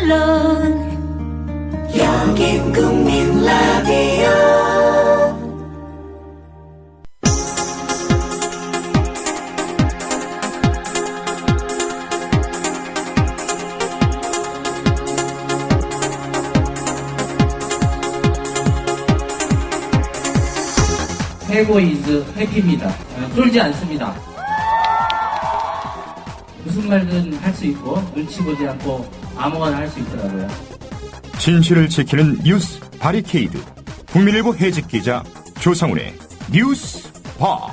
언론 여긴 국민 라디오. 해고 이즈 해피입니다. 쫄지 않습니다. 무슨 말든 할 수 있고 눈치 보지 않고 아무거나 할 수 있더라고요. 진실을 지키는 뉴스 바리케이드. 국민일보 해직 기자 조상훈의 뉴스 바.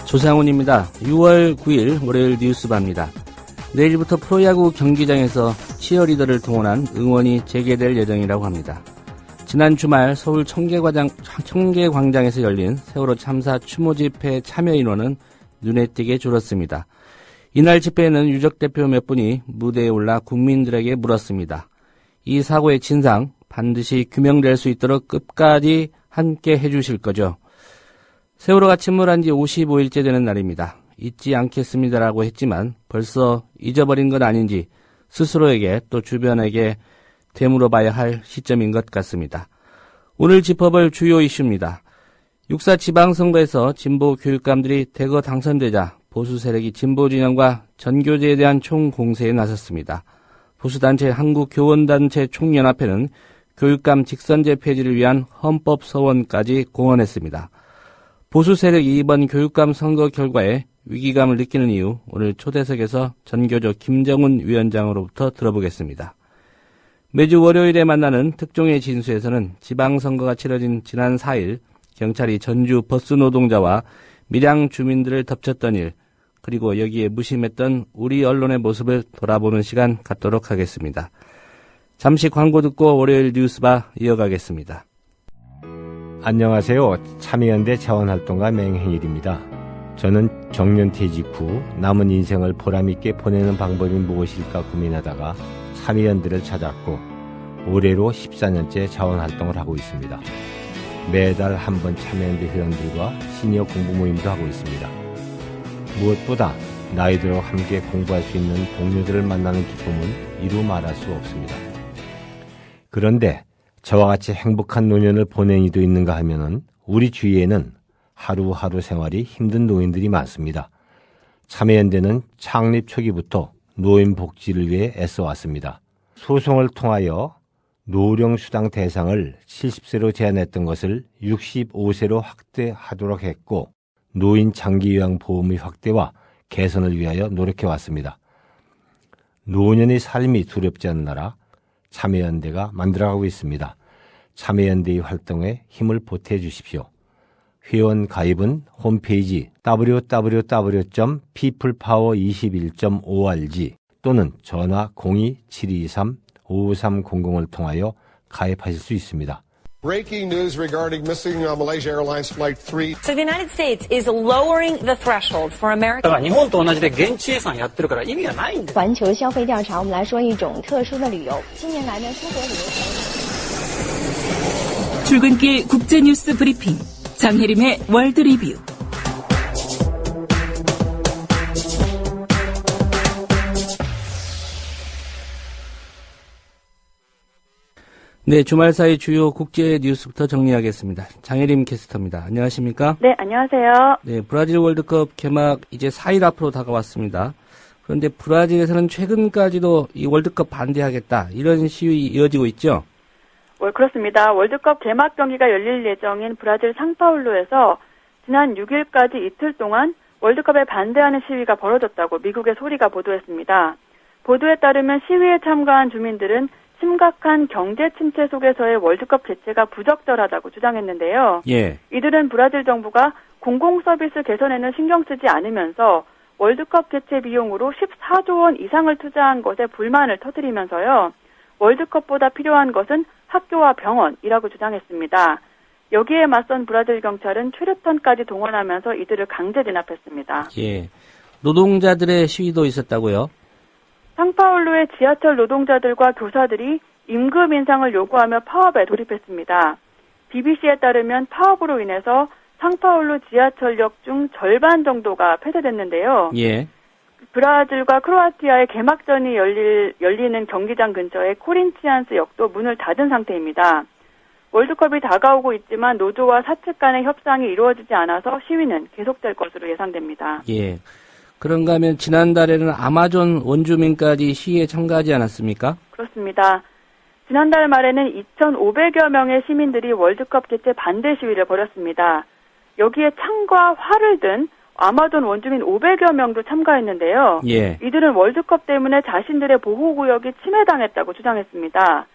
조상훈입니다. 6월 9일 월요일 뉴스바입니다. 내일부터 프로야구 경기장에서 치어리더를 동원한 응원이 재개될 예정이라고 합니다. 지난 주말 서울 청계광장에서 열린 세월호 참사 추모 집회 참여 인원은 눈에 띄게 줄었습니다. 이날 집회에는 유적 대표 몇 분이 무대에 올라 국민들에게 물었습니다. 이 사고의 진상 반드시 규명될 수 있도록 끝까지 함께 해주실 거죠. 세월호가 침몰한 지 55일째 되는 날입니다. 잊지 않겠습니다라고 했지만 벌써 잊어버린 건 아닌지 스스로에게 또 주변에게 되물어봐야 할 시점인 것 같습니다. 오늘 짚어볼 주요 이슈입니다. 6.4 지방선거에서 진보 교육감들이 대거 당선되자 보수 세력이 진보 진영과 전교제에 대한 총공세에 나섰습니다. 보수단체 한국교원단체 총연합회는 교육감 직선제 폐지를 위한 헌법서원까지 공언했습니다. 보수 세력이 이번 교육감 선거 결과에 위기감을 느끼는 이유, 오늘 초대석에서 전교조 김정훈 위원장으로부터 들어보겠습니다. 매주 월요일에 만나는 특종의 진수에서는 지방선거가 치러진 지난 4일 경찰이 전주 버스 노동자와 밀양 주민들을 덮쳤던 일, 그리고 여기에 무심했던 우리 언론의 모습을 돌아보는 시간 갖도록 하겠습니다. 잠시 광고 듣고 월요일 뉴스바 이어가겠습니다. 안녕하세요. 참여연대 자원활동가 맹행일입니다. 저는 정년퇴직 후 남은 인생을 보람있게 보내는 방법이 무엇일까 고민하다가 참여연대를 찾았고 올해로 14년째 자원활동을 하고 있습니다. 매달 한 번 참여연대 회원들과 시니어 공부 모임도 하고 있습니다. 무엇보다 나이들과 함께 공부할 수 있는 동료들을 만나는 기쁨은 이루 말할 수 없습니다. 그런데 저와 같이 행복한 노년을 보낸 이도 있는가 하면은 우리 주위에는 하루하루 생활이 힘든 노인들이 많습니다. 참여연대는 창립 초기부터 노인 복지를 위해 애써왔습니다. 소송을 통하여 노령수당 대상을 70세로 제한했던 것을 65세로 확대하도록 했고 노인 장기요양보험의 확대와 개선을 위하여 노력해왔습니다. 노년의 삶이 두렵지 않는 나라 참여연대가 만들어가고 있습니다. 참여연대의 활동에 힘을 보태주십시오. 회원 가입은 홈페이지 www.peoplepower21.org 또는 전화 02-723-5300을 통하여 가입하실 수 있습니다. Breaking news regarding missing Malaysia Airlines Flight 3. So the United States is lowering the threshold for American. 日本と同じで現地予算やってるから意味がないんです。环球消费调查，我们来说一种特殊的旅游。近年来呢，出国旅游。 출근길 국제뉴스 브리핑 장혜림의 월드 리뷰. 네, 주말 사이 주요 국제 뉴스부터 정리하겠습니다. 장혜림 캐스터입니다. 안녕하십니까? 네, 안녕하세요. 네, 브라질 월드컵 개막 이제 4일 앞으로 다가왔습니다. 그런데 브라질에서는 최근까지도 이 월드컵 반대하겠다 이런 시위 이어지고 있죠? 그렇습니다. 월드컵 개막 경기가 열릴 예정인 브라질 상파울루에서 지난 6일까지 이틀 동안 월드컵에 반대하는 시위가 벌어졌다고 미국의 소리가 보도했습니다. 보도에 따르면 시위에 참가한 주민들은 심각한 경제 침체 속에서의 월드컵 개최가 부적절하다고 주장했는데요. 예. 이들은 브라질 정부가 공공 서비스 개선에는 신경 쓰지 않으면서 월드컵 개최 비용으로 14조 원 이상을 투자한 것에 불만을 터뜨리면서요. 월드컵보다 필요한 것은 학교와 병원이라고 주장했습니다. 여기에 맞선 브라질 경찰은 최루탄까지 동원하면서 이들을 강제 진압했습니다. 예. 노동자들의 시위도 있었다고요? 상파울루의 지하철 노동자들과 교사들이 임금 인상을 요구하며 파업에 돌입했습니다. BBC에 따르면 파업으로 인해서 상파울루 지하철역 중 절반 정도가 폐쇄됐는데요. 예. 브라질과 크로아티아의 개막전이 열리는 경기장 근처의 코린티안스 역도 문을 닫은 상태입니다. 월드컵이 다가오고 있지만 노조와 사측 간의 협상이 이루어지지 않아서 시위는 계속될 것으로 예상됩니다. 예. 그런가 하면 지난달에는 아마존 원주민까지 시위에 참가하지 않았습니까? 그렇습니다. 지난달 말에는 2,500여 명의 시민들이 월드컵 개최 반대 시위를 벌였습니다. 여기에 창과 활을 든 아마존 원주민 500여 명도 참가했는데요. 예. 이들은 월드컵 때문에 자신들의 보호구역이 침해당했다고 주장했습니다.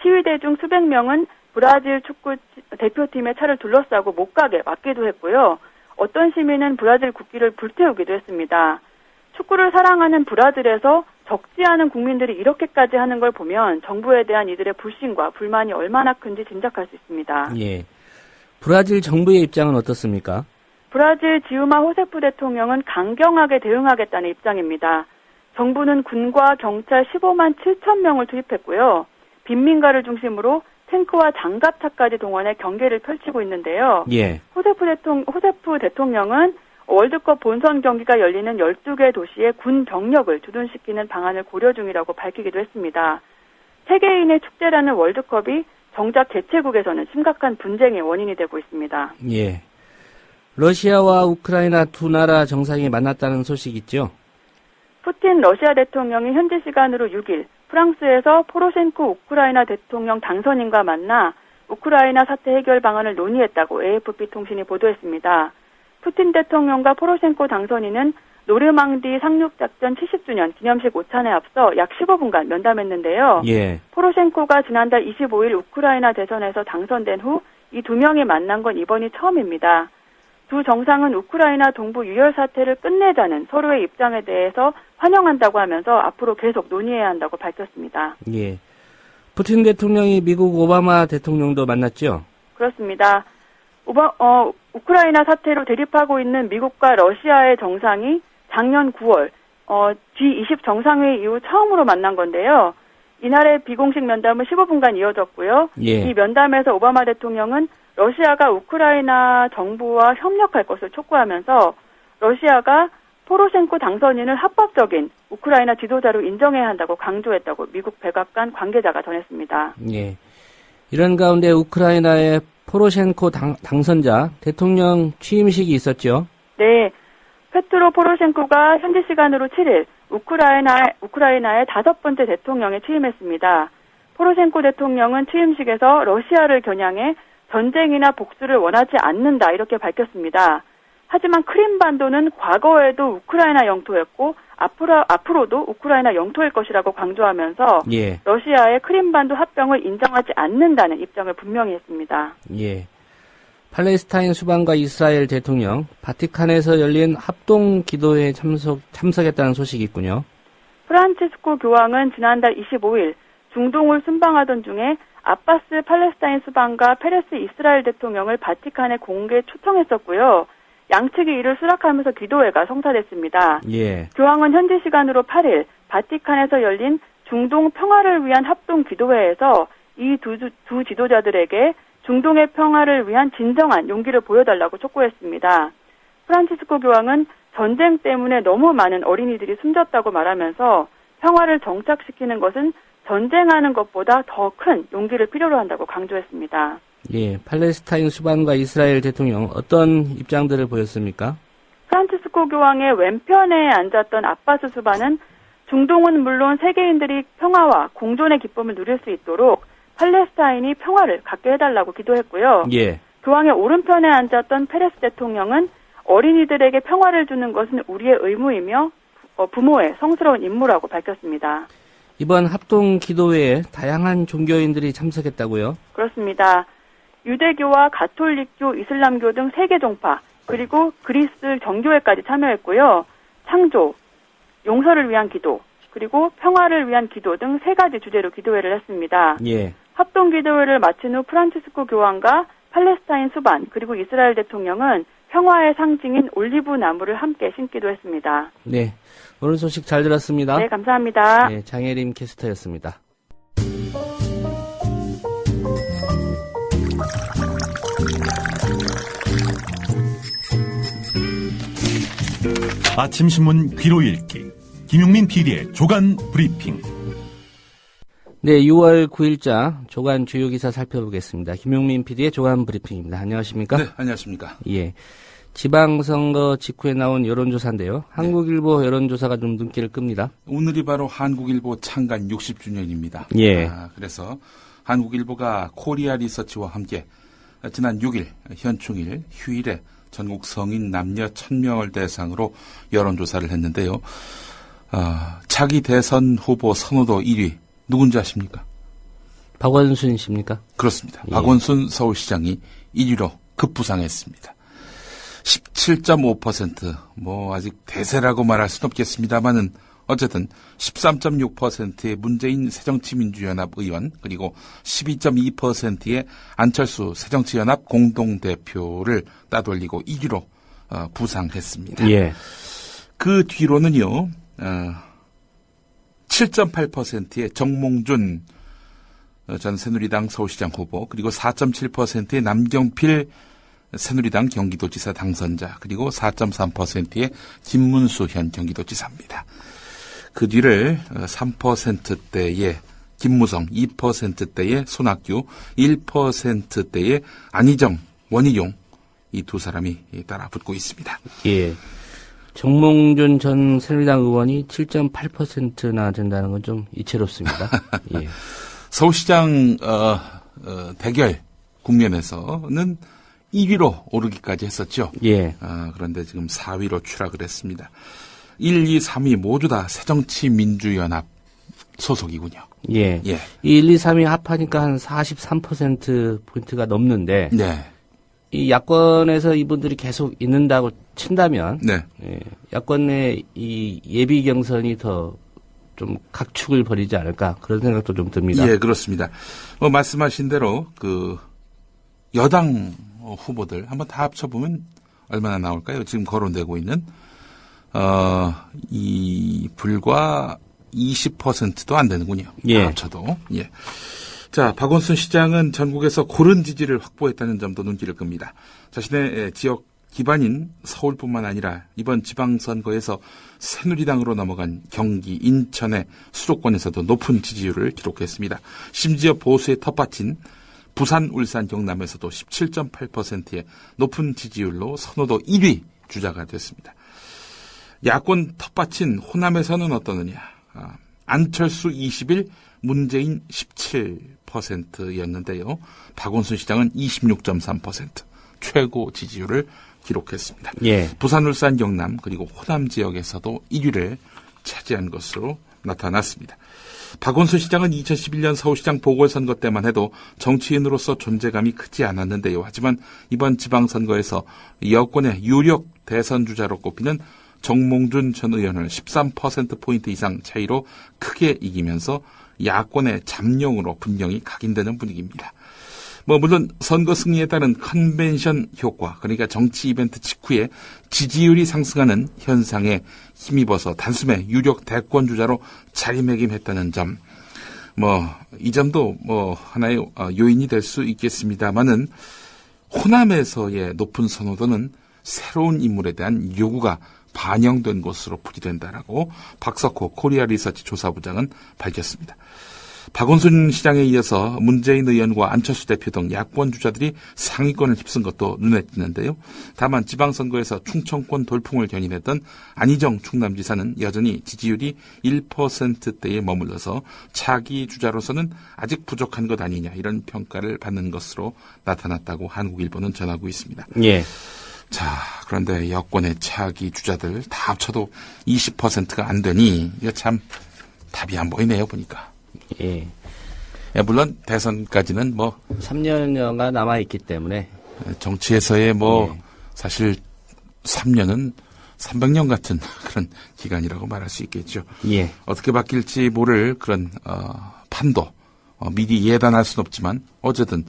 시위대 중 수백 명은 브라질 축구 대표팀의 차를 둘러싸고 못 가게 막기도 했고요. 어떤 시민은 브라질 국기를 불태우기도 했습니다. 축구를 사랑하는 브라질에서 적지 않은 국민들이 이렇게까지 하는 걸 보면 정부에 대한 이들의 불신과 불만이 얼마나 큰지 짐작할 수 있습니다. 예. 브라질 정부의 입장은 어떻습니까? 브라질 지우마 호세프 대통령은 강경하게 대응하겠다는 입장입니다. 정부는 군과 경찰 15만 7천 명을 투입했고요. 빈민가를 중심으로 탱크와 장갑차까지 동원해 경계를 펼치고 있는데요. 예. 호세프 대통령은 월드컵 본선 경기가 열리는 12개 도시에 군 병력을 주둔시키는 방안을 고려 중이라고 밝히기도 했습니다. 세계인의 축제라는 월드컵이 정작 개최국에서는 심각한 분쟁의 원인이 되고 있습니다. 예. 러시아와 우크라이나 두 나라 정상이 만났다는 소식 있죠? 푸틴 러시아 대통령이 현지 시간으로 6일 프랑스에서 포로셴코 우크라이나 대통령 당선인과 만나 우크라이나 사태 해결 방안을 논의했다고 AFP 통신이 보도했습니다. 푸틴 대통령과 포로셴코 당선인은 노르망디 상륙작전 70주년 기념식 오찬에 앞서 약 15분간 면담했는데요. 예. 포로셴코가 지난달 25일 우크라이나 대선에서 당선된 후 이 두 명이 만난 건 이번이 처음입니다. 두 정상은 우크라이나 동부 유혈 사태를 끝내자는 서로의 입장에 대해서 환영한다고 하면서 앞으로 계속 논의해야 한다고 밝혔습니다. 예. 푸틴 대통령이 미국 오바마 대통령도 만났죠? 그렇습니다. 우크라이나 사태로 대립하고 있는 미국과 러시아의 정상이 작년 9월 G20 정상회의 이후 처음으로 만난 건데요. 이날의 비공식 면담은 15분간 이어졌고요. 예. 이 면담에서 오바마 대통령은 러시아가 우크라이나 정부와 협력할 것을 촉구하면서 러시아가 포로셴코 당선인을 합법적인 우크라이나 지도자로 인정해야 한다고 강조했다고 미국 백악관 관계자가 전했습니다. 예. 이런 가운데 우크라이나의 포로셴코 당선자 대통령 취임식이 있었죠? 네. 페트로 포로셴코가 현지 시간으로 7일 우크라이나의 5번째 대통령에 취임했습니다. 포로셴코 대통령은 취임식에서 러시아를 겨냥해 전쟁이나 복수를 원하지 않는다 이렇게 밝혔습니다. 하지만 크림반도는 과거에도 우크라이나 영토였고 앞으로도 우크라이나 영토일 것이라고 강조하면서 예. 러시아의 크림반도 합병을 인정하지 않는다는 입장을 분명히 했습니다. 예. 팔레스타인 수반과 이스라엘 대통령 바티칸에서 열린 합동 기도회에 참석했다는 소식이 있군요. 프란치스코 교황은 지난달 25일 중동을 순방하던 중에 아바스 팔레스타인 수반과 페레스 이스라엘 대통령을 바티칸에 공개 초청했었고요. 양측이 이를 수락하면서 기도회가 성사됐습니다. 예. 교황은 현지 시간으로 8일 바티칸에서 열린 중동 평화를 위한 합동 기도회에서 이 두 지도자들에게 중동의 평화를 위한 진정한 용기를 보여달라고 촉구했습니다. 프란치스코 교황은 전쟁 때문에 너무 많은 어린이들이 숨졌다고 말하면서 평화를 정착시키는 것은 전쟁하는 것보다 더 큰 용기를 필요로 한다고 강조했습니다. 예, 팔레스타인 수반과 이스라엘 대통령 어떤 입장들을 보였습니까? 프란치스코 교황의 왼편에 앉았던 아바스 수반은 중동은 물론 세계인들이 평화와 공존의 기쁨을 누릴 수 있도록 팔레스타인이 평화를 갖게 해달라고 기도했고요. 예. 교황의 오른편에 앉았던 페레스 대통령은 어린이들에게 평화를 주는 것은 우리의 의무이며 부모의 성스러운 임무라고 밝혔습니다. 이번 합동 기도회에 다양한 종교인들이 참석했다고요? 그렇습니다. 유대교와 가톨릭교, 이슬람교 등 3개 종파, 그리고 그리스 정교회까지 참여했고요. 창조, 용서를 위한 기도, 그리고 평화를 위한 기도 등 3가지 주제로 기도회를 했습니다. 예. 합동 기도회를 마친 후 프란치스코 교황과 팔레스타인 수반, 그리고 이스라엘 대통령은 평화의 상징인 올리브 나무를 함께 심기도 했습니다. 네, 오늘 소식 잘 들었습니다. 네, 감사합니다. 네, 장혜림 캐스터였습니다. 아침 신문 귀로 읽기 김용민 PD의 조간 브리핑. 네, 6월 9일자 조간 주요 기사 살펴보겠습니다. 김용민 PD의 조간 브리핑입니다. 안녕하십니까? 네, 안녕하십니까? 예. 지방선거 직후에 나온 여론조사인데요. 한국일보 여론조사가 좀 눈길을 끕니다. 오늘이 바로 한국일보 창간 60주년입니다. 예. 그래서 한국일보가 코리아 리서치와 함께 지난 6일 현충일 휴일에 전국 성인 남녀 1000명을 대상으로 여론조사를 했는데요. 차기 대선 후보 선호도 1위 누군지 아십니까? 박원순 씨입니까? 그렇습니다. 예. 박원순 서울시장이 1위로 급부상했습니다. 17.5%, 아직 대세라고 말할 수는 없겠습니다만은 어쨌든 13.6%의 문재인 새정치민주연합 의원 그리고 12.2%의 안철수 새정치연합 공동대표를 따돌리고 1위로 부상했습니다. 예. 그 뒤로는요. 7.8%의 정몽준 전 새누리당 서울시장 후보 그리고 4.7%의 남경필 새누리당 경기도지사 당선자 그리고 4.3%의 김문수 현 경기도지사입니다. 그 뒤를 3%대의 김무성, 2%대의 손학규, 1%대의 안희정, 원희용 이 두 사람이 따라 붙고 있습니다. 예. 정몽준 전 새누리당 의원이 7.8%나 된다는 건 좀 이채롭습니다. 예. 서울시장 대결 국면에서는 1위로 오르기까지 했었죠. 예. 그런데 지금 4위로 추락을 했습니다. 1, 2, 3위 모두 다 새정치민주연합 소속이군요. 예. 예. 1, 2, 3위 합하니까 한 43%포인트가 넘는데. 네. 이 야권에서 이분들이 계속 있는다고 친다면. 네. 예, 야권 내 이 예비 경선이 더 좀 각축을 벌이지 않을까 그런 생각도 좀 듭니다. 예, 그렇습니다. 말씀하신 대로 그 여당 후보들 한번 다 합쳐보면 얼마나 나올까요? 지금 거론되고 있는 이 불과 20%도 안 되는군요. 예. 다 합쳐도. 예. 자, 박원순 시장은 전국에서 고른 지지를 확보했다는 점도 눈길을 끕니다. 자신의 지역 기반인 서울뿐만 아니라 이번 지방선거에서 새누리당으로 넘어간 경기, 인천의 수도권에서도 높은 지지율을 기록했습니다. 심지어 보수의 텃밭인 부산, 울산, 경남에서도 17.8%의 높은 지지율로 선호도 1위 주자가 됐습니다. 야권 텃밭인 호남에서는 어떠느냐. 안철수 21, 문재인 17%였는데요. 박원순 시장은 26.3% 최고 지지율을 기록했습니다. 예. 부산, 울산, 경남 그리고 호남 지역에서도 1위를 차지한 것으로 나타났습니다. 박원순 시장은 2011년 서울시장 보궐선거 때만 해도 정치인으로서 존재감이 크지 않았는데요. 하지만 이번 지방선거에서 여권의 유력 대선 주자로 꼽히는 정몽준 전 의원을 13%포인트 이상 차이로 크게 이기면서 야권의 잠룡으로 분명히 각인되는 분위기입니다. 물론 선거 승리에 따른 컨벤션 효과, 그러니까 정치 이벤트 직후에 지지율이 상승하는 현상에 힘입어서 단숨에 유력 대권 주자로 자리매김했다는 점, 이 점도 하나의 요인이 될 수 있겠습니다만은 호남에서의 높은 선호도는 새로운 인물에 대한 요구가 반영된 것으로 풀이된다라고 박석호 코리아 리서치 조사부장은 밝혔습니다. 박원순 시장에 이어서 문재인 의원과 안철수 대표 등 야권 주자들이 상위권을 휩쓴 것도 눈에 띄는데요. 다만 지방선거에서 충청권 돌풍을 견인했던 안희정 충남지사는 여전히 지지율이 1%대에 머물러서 차기 주자로서는 아직 부족한 것 아니냐 이런 평가를 받는 것으로 나타났다고 한국일보는 전하고 있습니다. 예. 자, 그런데 여권의 차기 주자들 다 합쳐도 20%가 안 되니 이거 참 답이 안 보이네요, 보니까. 예. 물론 대선까지는 3년여가 남아있기 때문에 정치에서의 사실 3년은 300년 같은 그런 기간이라고 말할 수 있겠죠. 예. 어떻게 바뀔지 모를 그런 판도 미리 예단할 수는 없지만 어쨌든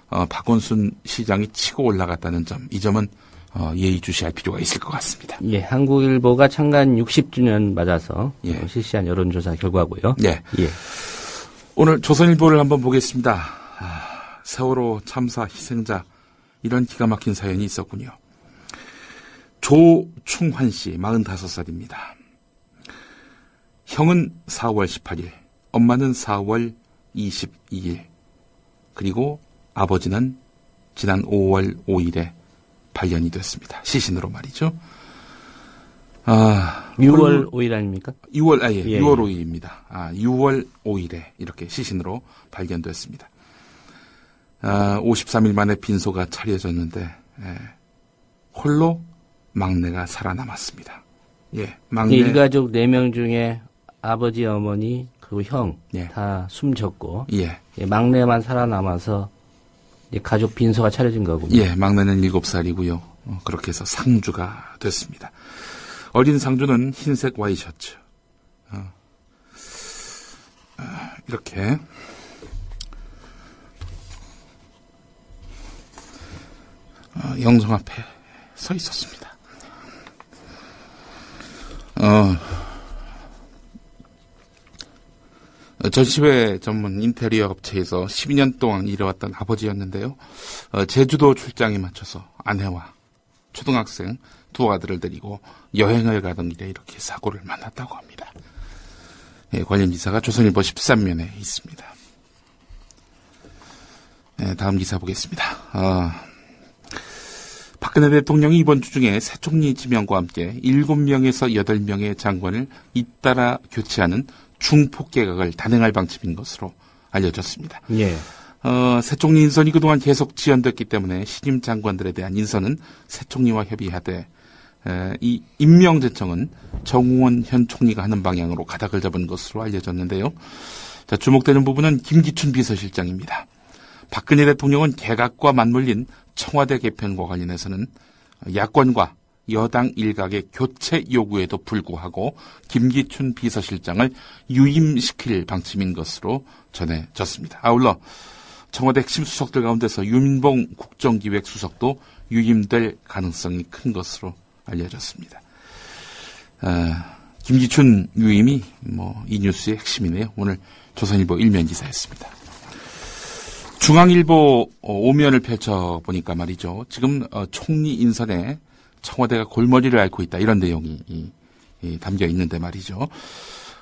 박원순 시장이 치고 올라갔다는 점, 이 점은 예의주시할 필요가 있을 것 같습니다. 예, 한국일보가 창간 60주년 맞아서 예. 실시한 여론조사 결과고요. 네. 예. 오늘 조선일보를 한번 보겠습니다. 세월호 참사 희생자, 이런 기가 막힌 사연이 있었군요. 조충환 씨, 45살입니다. 형은 4월 18일, 엄마는 4월 22일, 그리고 아버지는 지난 5월 5일에 발견이 됐습니다. 시신으로 말이죠. 6월 5일 아닙니까? 6월 5일입니다. 6월 5일에 이렇게 시신으로 발견됐습니다. 53일 만에 빈소가 차려졌는데, 홀로 막내가 살아남았습니다. 막내. 일가족 4명 중에 아버지, 어머니, 그리고 형, 다 숨졌고, 막내만 살아남아서 가족 빈소가 차려진 거군요. 막내는 7살이고요. 그렇게 해서 상주가 됐습니다. 어린 상주는 흰색 와이셔츠. 이렇게. 영성 앞에 서 있었습니다. 전시회 전문 인테리어 업체에서 12년 동안 일해왔던 아버지였는데요. 제주도 출장에 맞춰서 아내와 초등학생 2 아들을 데리고 여행을 가던 길에 이렇게 사고를 만났다고 합니다. 관련 기사가 조선일보 13면에 있습니다. 다음 기사 보겠습니다. 박근혜 대통령이 이번 주 중에 새 총리 지명과 함께 7명에서 8명의 장관을 잇따라 교체하는 중폭 개각을 단행할 방침인 것으로 알려졌습니다. 새 총리 인선이 그동안 계속 지연됐기 때문에 신임 장관들에 대한 인선은 새 총리와 협의하되 이 임명 제청은 정우원 현 총리가 하는 방향으로 가닥을 잡은 것으로 알려졌는데요. 자, 주목되는 부분은 김기춘 비서실장입니다. 박근혜 대통령은 개각과 맞물린 청와대 개편과 관련해서는 야권과 여당 일각의 교체 요구에도 불구하고 김기춘 비서실장을 유임시킬 방침인 것으로 전해졌습니다. 아울러 청와대 핵심 수석들 가운데서 윤봉 국정기획수석도 유임될 가능성이 큰 것으로 알려졌습니다. 김기춘 유임이 이 뉴스의 핵심이네요. 오늘 조선일보 1면 기사였습니다. 중앙일보 5면을 펼쳐보니까 말이죠. 지금 총리 인선에 청와대가 골머리를 앓고 있다. 이런 내용이 담겨 있는데 말이죠.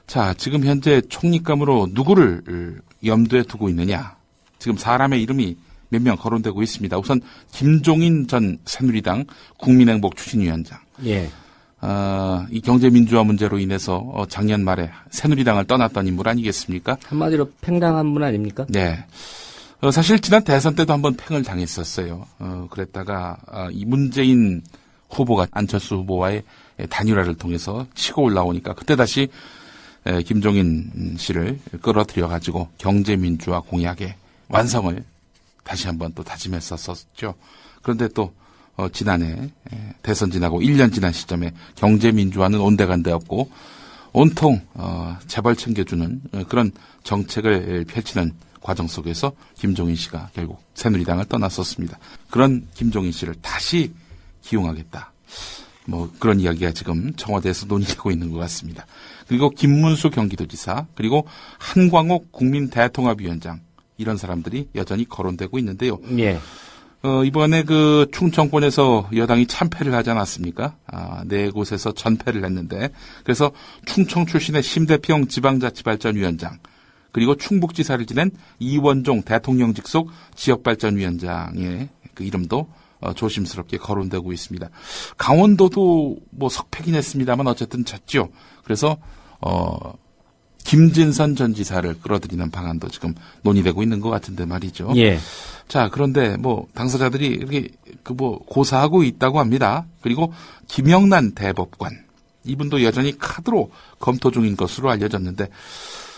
자, 지금 현재 총리감으로 누구를 염두에 두고 있느냐. 지금 사람의 이름이 몇 명 거론되고 있습니다. 우선 김종인 전 새누리당 국민행복 추진위원장. 이 경제민주화 문제로 인해서 작년 말에 새누리당을 떠났던 인물 아니겠습니까? 한마디로 팽당한 분 아닙니까? 네. 사실 지난 대선 때도 한번 팽을 당했었어요. 그랬다가 이 문재인 후보가 안철수 후보와의 단일화를 통해서 치고 올라오니까 그때 다시 김종인 씨를 끌어들여가지고 경제민주화 공약의 완성을 다시 한번 또 다짐했었죠. 그런데 또 지난해 대선 지나고 1년 지난 시점에 경제민주화는 온데간데 없고 온통 재벌 챙겨주는 그런 정책을 펼치는 과정 속에서 김종인 씨가 결국 새누리당을 떠났었습니다. 그런 김종인 씨를 다시 기용하겠다. 그런 이야기가 지금 청와대에서 논의되고 있는 것 같습니다. 그리고 김문수 경기도지사, 그리고 한광옥 국민대통합위원장, 이런 사람들이 여전히 거론되고 있는데요. 이번에 그 충청권에서 여당이 참패를 하지 않았습니까? 4곳에서 전패를 했는데, 그래서 충청 출신의 심대평 지방자치발전위원장, 그리고 충북지사를 지낸 이원종 대통령 직속 지역발전위원장의 그 이름도 조심스럽게 거론되고 있습니다. 강원도도 석패긴 했습니다만 어쨌든 졌죠. 그래서 김진선 전 지사를 끌어들이는 방안도 지금 논의되고 있는 것 같은데 말이죠. 자, 그런데 당사자들이 이렇게 고사하고 있다고 합니다. 그리고 김영란 대법관, 이분도 여전히 카드로 검토 중인 것으로 알려졌는데,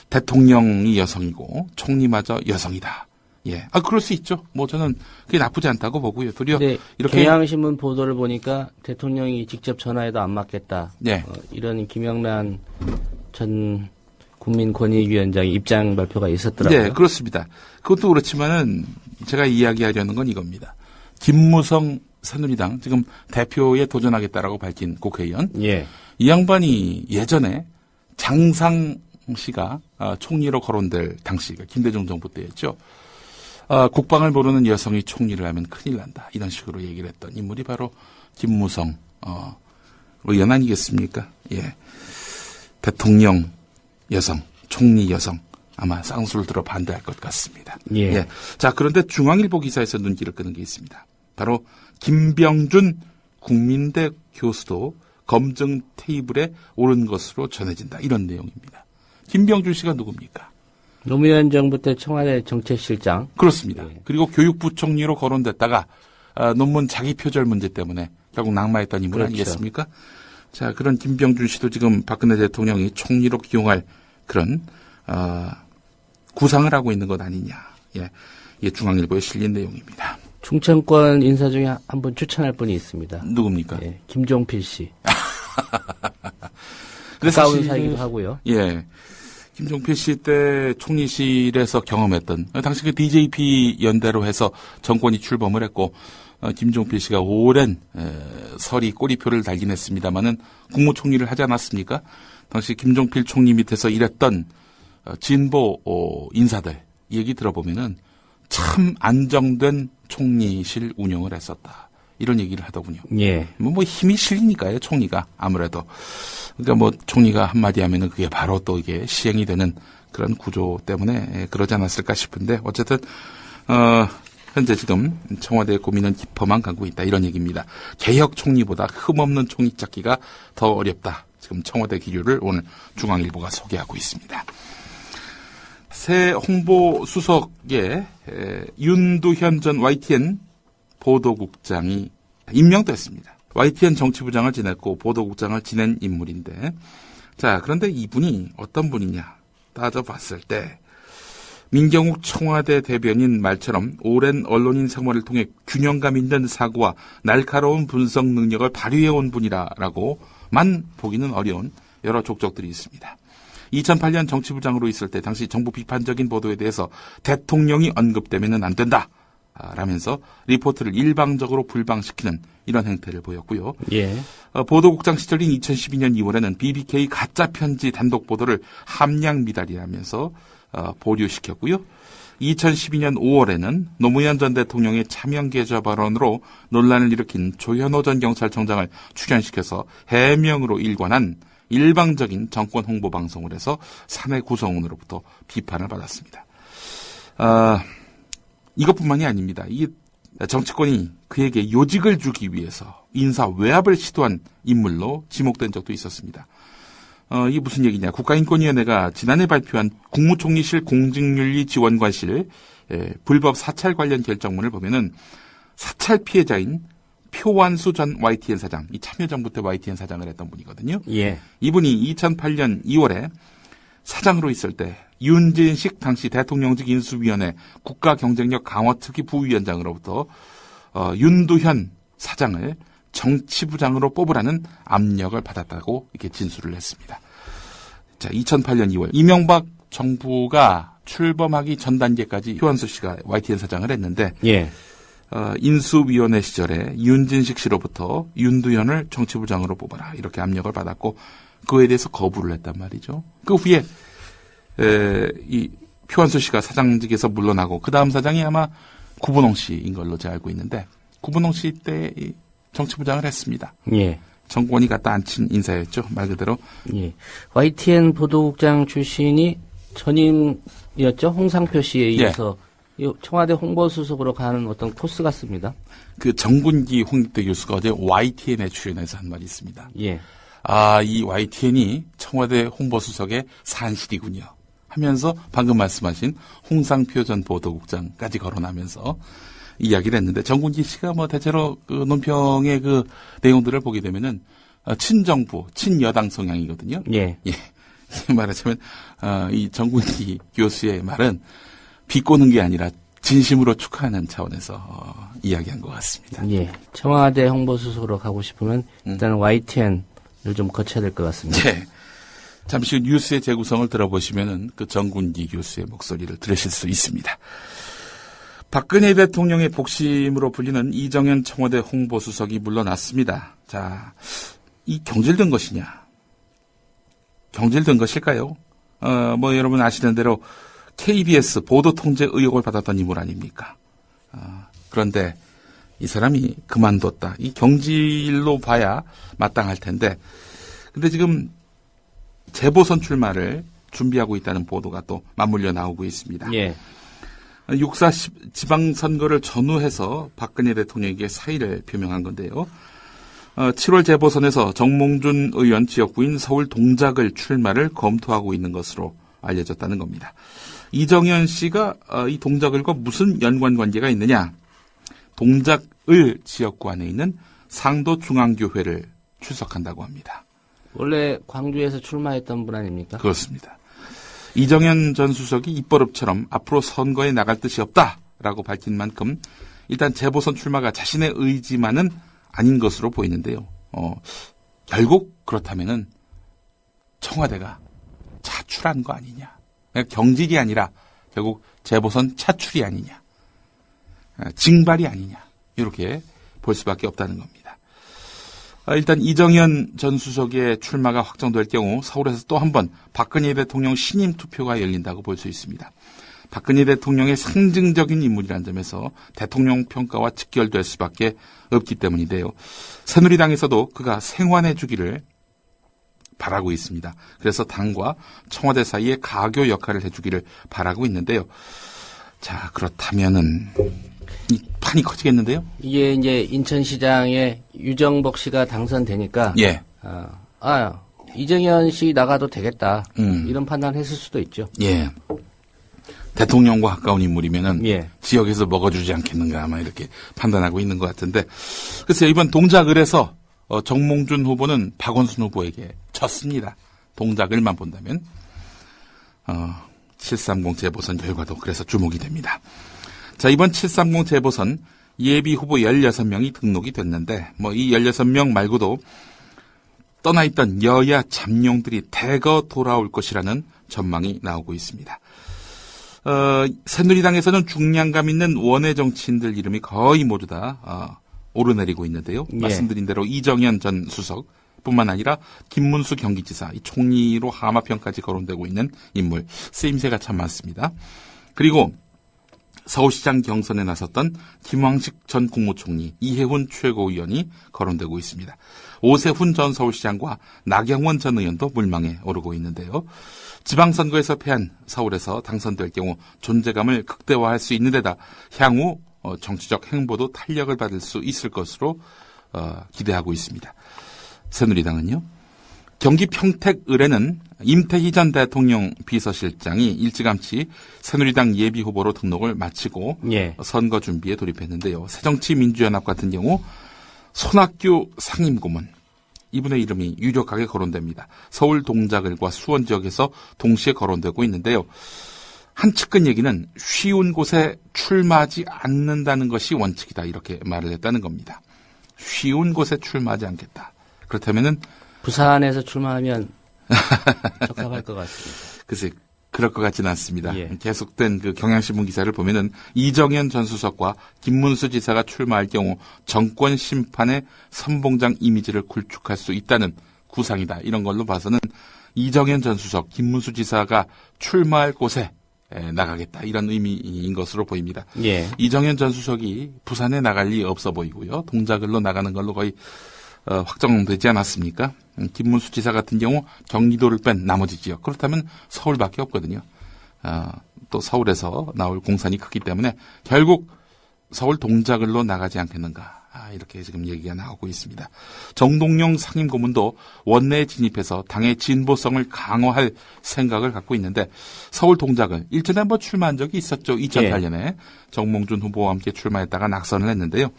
대통령이 여성이고 총리마저 여성이다. 그럴 수 있죠. 저는 그게 나쁘지 않다고 보고요. 도리어 이렇게 경향신문 보도를 보니까 대통령이 직접 전화해도 안 맞겠다. 이런 김영란 전 국민권익위원장의 입장 발표가 있었더라고요. 네, 그렇습니다. 그것도 그렇지만은 제가 이야기하려는 건 이겁니다. 김무성 새누리당 지금 대표에 도전하겠다라고 밝힌 국회의원. 이 양반이 예전에 장상 씨가 총리로 거론될 당시가 김대중 정부 때였죠. 국방을 모르는 여성이 총리를 하면 큰일 난다. 이런 식으로 얘기를 했던 인물이 바로 김무성 의원 아니겠습니까? 대통령 여성, 총리 여성 아마 쌍수를 들어 반대할 것 같습니다. 예. 예. 자, 그런데 중앙일보 기사에서 눈길을 끄는 게 있습니다. 바로 김병준 국민대 교수도 검증 테이블에 오른 것으로 전해진다. 이런 내용입니다. 김병준 씨가 누굽니까? 노무현 정부 때 청와대 정책실장. 그렇습니다. 예. 그리고 교육부 총리로 거론됐다가 논문 자기 표절 문제 때문에 결국 낙마했던 인물 그렇죠. 아니겠습니까? 자, 그런 김병준 씨도 지금 박근혜 대통령이 총리로 기용할 그런 구상을 하고 있는 것 아니냐. 예, 이게 중앙일보에 실린 내용입니다. 충청권 인사 중에 한 분 추천할 분이 있습니다. 누굽니까? 예, 김종필 씨. 가까운 사이기도 하고요. 예. 김종필 씨 때 총리실에서 경험했던, 당시 그 DJP 연대로 해서 정권이 출범을 했고, 김종필 씨가 오랜 서리 꼬리표를 달긴 했습니다만은 국무총리를 하지 않았습니까? 당시 김종필 총리 밑에서 일했던 진보 인사들 얘기 들어보면은 참 안정된 총리실 운영을 했었다. 이런 얘기를 하더군요. 예. 뭐 힘이 실리니까요, 총리가 아무래도. 그러니까 뭐 총리가 한마디 하면은 그게 바로 또 이게 시행이 되는 그런 구조 때문에 그러지 않았을까 싶은데 어쨌든 현재 지금 청와대의 고민은 깊어만 가고 있다. 이런 얘기입니다. 개혁 총리보다 흠없는 총리 찾기가 더 어렵다. 지금 청와대 기류를 오늘 중앙일보가 소개하고 있습니다. 새 홍보수석에 윤두현 전 YTN 보도국장이 임명됐습니다. YTN 정치부장을 지냈고 보도국장을 지낸 인물인데, 자, 그런데 이분이 어떤 분이냐 따져봤을 때 민경욱 청와대 대변인 말처럼 오랜 언론인 생활을 통해 균형감 있는 사고와 날카로운 분석 능력을 발휘해온 분이라고만 보기는 어려운 여러 족적들이 있습니다. 2008년 정치부장으로 있을 때 당시 정부 비판적인 보도에 대해서 대통령이 언급되면은 안 된다 라면서 리포트를 일방적으로 불방시키는 이런 행태를 보였고요. 예. 보도국장 시절인 2012년 2월에는 BBK 가짜 편지 단독 보도를 함량 미달이라면서 보류시켰고요. 2012년 5월에는 노무현 전 대통령의 차명 계좌 발언으로 논란을 일으킨 조현오 전 경찰청장을 출연시켜서 해명으로 일관한 일방적인 정권 홍보 방송을 해서 사내 구성원으로부터 비판을 받았습니다. 이것뿐만이 아닙니다. 이 정치권이 그에게 요직을 주기 위해서 인사 외압을 시도한 인물로 지목된 적도 있었습니다. 이게 무슨 얘기냐. 국가인권위원회가 지난해 발표한 국무총리실 공직윤리 지원관실 불법 사찰 관련 결정문을 보면은 사찰 피해자인 표완수 전 YTN 사장, 이 참여정부 때 YTN 사장을 했던 분이거든요. 예. 이분이 2008년 2월에 사장으로 있을 때 윤진식 당시 대통령직 인수위원회 국가경쟁력 강화특위 부위원장으로부터 윤두현 사장을 정치부장으로 뽑으라는 압력을 받았다고 이렇게 진술을 했습니다. 자, 2008년 2월 이명박 정부가 출범하기 전 단계까지 표완수 씨가 YTN 사장을 했는데 예. 인수위원회 시절에 윤진식 씨로부터 윤두현을 정치부장으로 뽑아라 이렇게 압력을 받았고 그에 대해서 거부를 했단 말이죠. 그 후에 이 표완수 씨가 사장직에서 물러나고 그 다음 사장이 아마 구본홍 씨인 걸로 제가 알고 있는데 구본홍 씨 때 정치부장을 했습니다. 예. 정권이 갖다 앉힌 인사였죠. 말 그대로. 예. YTN 보도국장 출신이 전임이었죠. 홍상표 씨에 이어서 청와대 홍보수석으로 가는 어떤 코스 같습니다. 그 정군기 홍익대 교수가 어제 YTN에 출연해서 한 말이 있습니다. 예. 이 YTN이 청와대 홍보수석의 산실이군요. 하면서 방금 말씀하신 홍상표 전 보도국장까지 거론하면서 이야기를 했는데 정군기 씨가 뭐 대체로 그 논평의 그 내용들을 보게 되면은 친정부, 친여당 성향이거든요. 예. 말하자면 이 정군기 교수의 말은 비꼬는 게 아니라 진심으로 축하하는 차원에서 이야기한 것 같습니다. 예. 청와대 홍보수석으로 가고 싶으면 일단 YTN을 좀 거쳐야 될 것 같습니다. 네. 잠시 후 뉴스의 재구성을 들어보시면은 그 정군기 교수의 목소리를 들으실 수 있습니다. 박근혜 대통령의 복심으로 불리는 이정현 청와대 홍보수석이 물러났습니다. 자, 이 경질된 것이냐? 경질된 것일까요? 뭐 여러분 아시는 대로 KBS 보도 통제 의혹을 받았던 인물 아닙니까? 그런데 이 사람이 그만뒀다. 이 경질로 봐야 마땅할 텐데. 근데 지금 재보선 출마를 준비하고 있다는 보도가 또 맞물려 나오고 있습니다. 예. 6.4 지방선거를 전후해서 박근혜 대통령에게 사의를 표명한 건데요. 7월 재보선에서 정몽준 의원 지역구인 서울 동작을 출마를 검토하고 있는 것으로 알려졌다는 겁니다. 이정현 씨가 이 동작을과 무슨 연관관계가 있느냐? 동작을 지역구 안에 있는 상도중앙교회를 출석한다고 합니다. 원래 광주에서 출마했던 분 아닙니까? 그렇습니다. 이정현 전 수석이 입버릇처럼 앞으로 선거에 나갈 뜻이 없다라고 밝힌 만큼 일단 재보선 출마가 자신의 의지만은 아닌 것으로 보이는데요. 결국 그렇다면은 청와대가 차출한 거 아니냐. 경질이 아니라 결국 재보선 차출이 아니냐. 징발이 아니냐. 이렇게 볼 수밖에 없다는 겁니다. 일단 이정현 전 수석의 출마가 확정될 경우 서울에서 또 한 번 박근혜 대통령 신임 투표가 열린다고 볼 수 있습니다. 박근혜 대통령의 상징적인 인물이라는 점에서 대통령 평가와 직결될 수밖에 없기 때문인데요. 새누리당에서도 그가 생환해 주기를 바라고 있습니다. 그래서 당과 청와대 사이에 가교 역할을 해주기를 바라고 있는데요. 자, 그렇다면은 이 판이 커지겠는데요? 이게 이제 인천시장에 유정복 씨가 당선되니까 예. 이정현 씨 나가도 되겠다. 이런 판단을 했을 수도 있죠. 예. 대통령과 가까운 인물이면은 예. 지역에서 먹어주지 않겠는가 아마 이렇게 판단하고 있는 것 같은데 글쎄요 이번 동작을에서 정몽준 후보는 박원순 후보에게 졌습니다. 동작을만 본다면 730 재보선 결과도 그래서 주목이 됩니다. 자 이번 730 재보선 예비 후보 16명이 등록이 됐는데 이 16명 말고도 떠나있던 여야 잠룡들이 대거 돌아올 것이라는 전망이 나오고 있습니다. 새누리당에서는 중량감 있는 원외 정치인들 이름이 거의 모두 다 오르내리고 있는데요. 예. 말씀드린 대로 이정현 전 수석뿐만 아니라 김문수 경기지사, 이 총리로 하마평까지 거론되고 있는 인물, 쓰임새가 참 많습니다. 그리고 서울시장 경선에 나섰던 김황식 전 국무총리, 이해훈 최고위원이 거론되고 있습니다. 오세훈 전 서울시장과 나경원 전 의원도 물망에 오르고 있는데요. 지방선거에서 패한 서울에서 당선될 경우 존재감을 극대화할 수 있는 데다 향후 정치적 행보도 탄력을 받을 수 있을 것으로 기대하고 있습니다. 새누리당은요. 경기 평택을에는 임태희 전 대통령 비서실장이 일찌감치 새누리당 예비후보로 등록을 마치고 예. 선거 준비에 돌입했는데요. 새정치민주연합 같은 경우 손학규 상임고문 이분의 이름이 유력하게 거론됩니다. 서울 동작을과 수원 지역에서 동시에 거론되고 있는데요. 한 측근 얘기는 쉬운 곳에 출마하지 않는다는 것이 원칙이다 이렇게 말을 했다는 겁니다. 쉬운 곳에 출마하지 않겠다. 그렇다면은 부산에서 출마하면 적합할 것 같습니다. 글쎄 그럴 것 같지는 않습니다. 예. 계속된 그 경향신문 기사를 보면은 이정현 전 수석과 김문수 지사가 출마할 경우 정권 심판의 선봉장 이미지를 굴축할 수 있다는 구상이다. 이런 걸로 봐서는 이정현 전 수석, 김문수 지사가 출마할 곳에 나가겠다. 이런 의미인 것으로 보입니다. 예. 이정현 전 수석이 부산에 나갈 리 없어 보이고요. 동작을로 나가는 걸로 거의 확정되지 않았습니까? 김문수 지사 같은 경우 경기도를 뺀 나머지 지역 그렇다면 서울밖에 없거든요. 또 서울에서 나올 공산이 크기 때문에 결국 서울 동작을로 나가지 않겠는가 이렇게 지금 얘기가 나오고 있습니다. 정동영 상임고문도 원내에 진입해서 당의 진보성을 강화할 생각을 갖고 있는데 서울 동작을 일전에 한번 출마한 적이 있었죠. 2008년에 예. 정몽준 후보와 함께 출마했다가 낙선을 했는데요.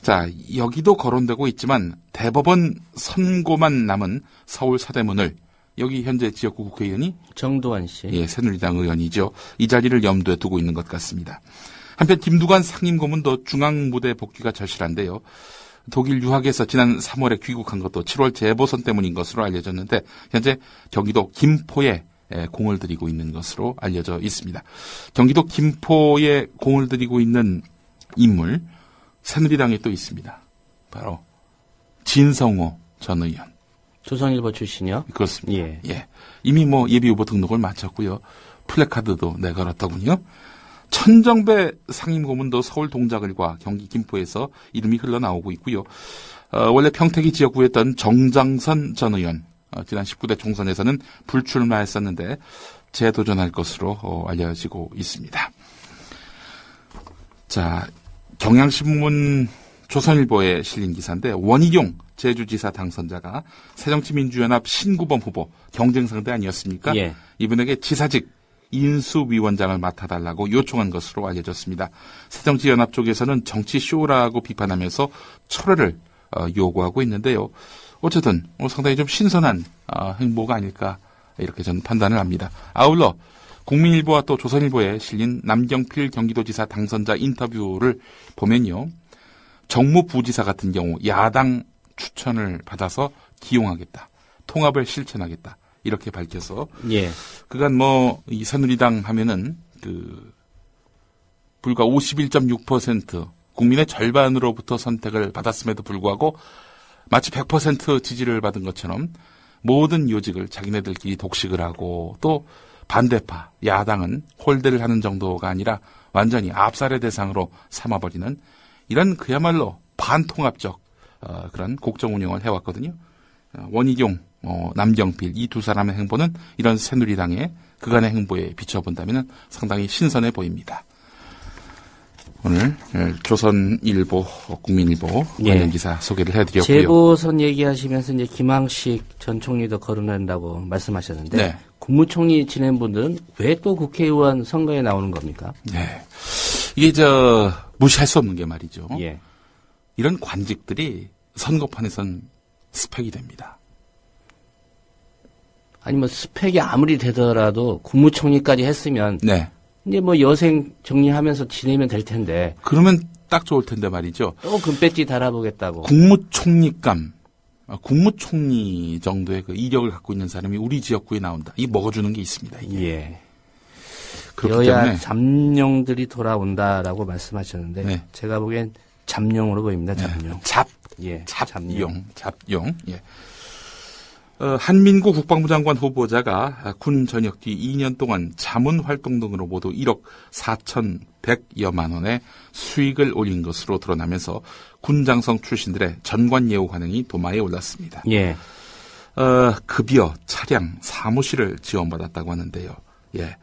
자, 여기도 거론되고 있지만 대법원 선고만 남은 서울 서대문을 여기 현재 지역구 국회의원이 정두환 씨. 예, 새누리당 의원이죠. 이 자리를 염두에 두고 있는 것 같습니다. 한편 김두관 상임고문도 중앙무대 복귀가 절실한데요. 독일 유학에서 지난 3월에 귀국한 것도 7월 재보선 때문인 것으로 알려졌는데 현재 경기도 김포에 공을 들이고 있는 것으로 알려져 있습니다. 경기도 김포에 공을 들이고 있는 인물 새누리당에 또 있습니다. 바로 진성호 전 의원. 조선일보 출신이요? 그렇습니다. 예. 예. 이미 예비후보 등록을 마쳤고요. 플래카드도 내걸었더군요. 천정배 상임고문도 서울 동작을과 경기 김포에서 이름이 흘러나오고 있고요. 원래 평택이 지역구였던 정장선 전 의원, 지난 19대 총선에서는 불출마했었는데 재도전할 것으로 알려지고 있습니다. 자, 경향신문 조선일보에 실린 기사인데 원희룡 제주지사 당선자가 새정치민주연합 신구범 후보 경쟁 상대 아니었습니까? 예. 이분에게 지사직 인수위원장을 맡아달라고 요청한 것으로 알려졌습니다. 새정치연합 쪽에서는 정치쇼라고 비판하면서 철회를 요구하고 있는데요. 어쨌든 상당히 좀 신선한 행보가 아닐까 이렇게 저는 판단을 합니다. 아울러 국민일보와 또 조선일보에 실린 남경필 경기도지사 당선자 인터뷰를 보면요. 정무부지사 같은 경우 야당 추천을 받아서 기용하겠다. 통합을 실천하겠다. 이렇게 밝혀서 예. 그간 이 새누리당 하면은 불과 51.6% 국민의 절반으로부터 선택을 받았음에도 불구하고 마치 100% 지지를 받은 것처럼 모든 요직을 자기네들끼리 독식을 하고 또 반대파 야당은 홀대를 하는 정도가 아니라 완전히 압살의 대상으로 삼아버리는 이런 그야말로 반통합적 그런 국정 운영을 해왔거든요. 원희룡, 남경필 이 두 사람의 행보는 이런 새누리당의 그간의 행보에 비춰본다면 상당히 신선해 보입니다. 오늘 조선일보, 국민일보 관련 기사 소개를 해드렸고요. 재보선 얘기하시면서 이제 김항식 전 총리도 거론한다고 말씀하셨는데 네. 국무총리 지낸 분들은 왜 또 국회의원 선거에 나오는 겁니까? 네, 이게 무시할 수 없는 게 말이죠. 예. 이런 관직들이 선거판에선 스펙이 됩니다. 아니 스펙이 아무리 되더라도 국무총리까지 했으면 네. 이제 여생 정리하면서 지내면 될 텐데. 그러면 딱 좋을 텐데 말이죠. 또 금배지 달아보겠다고. 국무총리감, 국무총리 정도의 그 이력을 갖고 있는 사람이 우리 지역구에 나온다. 이 먹어주는 게 있습니다. 이게. 예. 그렇기 여야 때문에 잠룡들이 돌아온다라고 말씀하셨는데 네. 제가 보기엔 잠룡으로 보입니다. 잠룡. 잡용. 예. 한민구 국방부 장관 후보자가 군 전역 뒤 2년 동안 자문 활동 등으로 모두 1억 4,100여만 원의 수익을 올린 것으로 드러나면서 군장성 출신들의 전관예우 관행이 도마에 올랐습니다. 예. 급여, 차량, 사무실을 지원받았다고 하는데요. 예.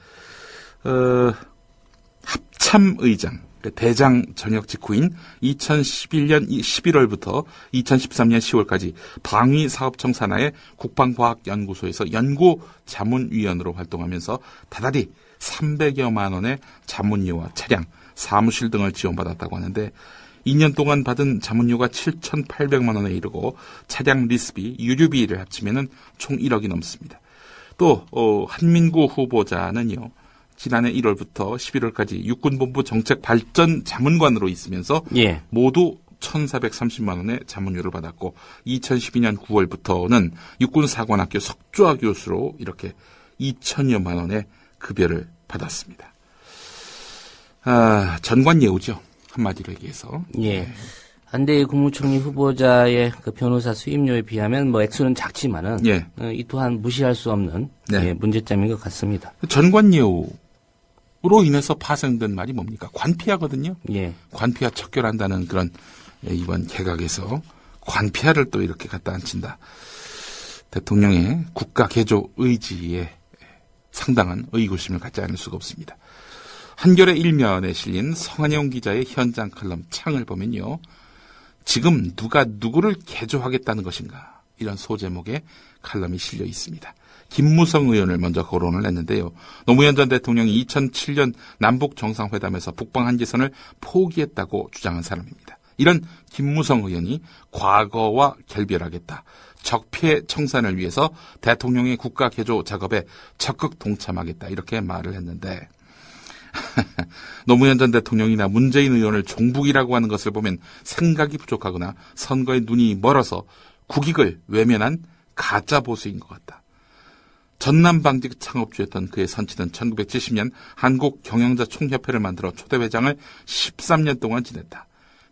합참의장, 대장 전역 직후인 2011년 11월부터 2013년 10월까지 방위사업청 산하의 국방과학연구소에서 연구자문위원으로 활동하면서 다달이 300여만 원의 자문료와 차량, 사무실 등을 지원받았다고 하는데 2년 동안 받은 자문료가 7,800만 원에 이르고 차량 리스비, 유류비를 합치면 총 1억이 넘습니다. 또 한민구 후보자는요. 지난해 1월부터 11월까지 육군본부 정책발전 자문관으로 있으면서 예. 모두 1,430만 원의 자문료를 받았고 2012년 9월부터는 육군사관학교 석좌 교수로 이렇게 2천여만 원의 급여를 받았습니다. 전관예우죠. 한마디로 얘기해서. 예. 안대희 국무총리 후보자의 그 변호사 수임료에 비하면 액수는 작지만은 예. 이 또한 무시할 수 없는 네. 문제점인 것 같습니다. 전관예우로 인해서 파생된 말이 뭡니까? 관피하거든요. 예. 관피하 척결한다는 그런 이번 개각에서 관피하를 또 이렇게 갖다 앉힌다. 대통령의 국가 개조 의지에 상당한 의구심을 갖지 않을 수가 없습니다. 한겨레 일면에 실린 성한영 기자의 현장 칼럼 창을 보면요. 지금 누가 누구를 개조하겠다는 것인가 이런 소제목의 칼럼이 실려 있습니다. 김무성 의원을 먼저 거론을 했는데요. 노무현 전 대통령이 2007년 남북 정상회담에서 북방 한계선을 포기했다고 주장한 사람입니다. 이런 김무성 의원이 과거와 결별하겠다. 적폐 청산을 위해서 대통령의 국가 개조 작업에 적극 동참하겠다. 이렇게 말을 했는데 노무현 전 대통령이나 문재인 의원을 종북이라고 하는 것을 보면 생각이 부족하거나 선거에 눈이 멀어서 국익을 외면한 가짜 보수인 것 같다. 전남방직 창업주였던 그의 선친은 1970년 한국경영자총협회를 만들어 초대회장을 13년 동안 지냈다.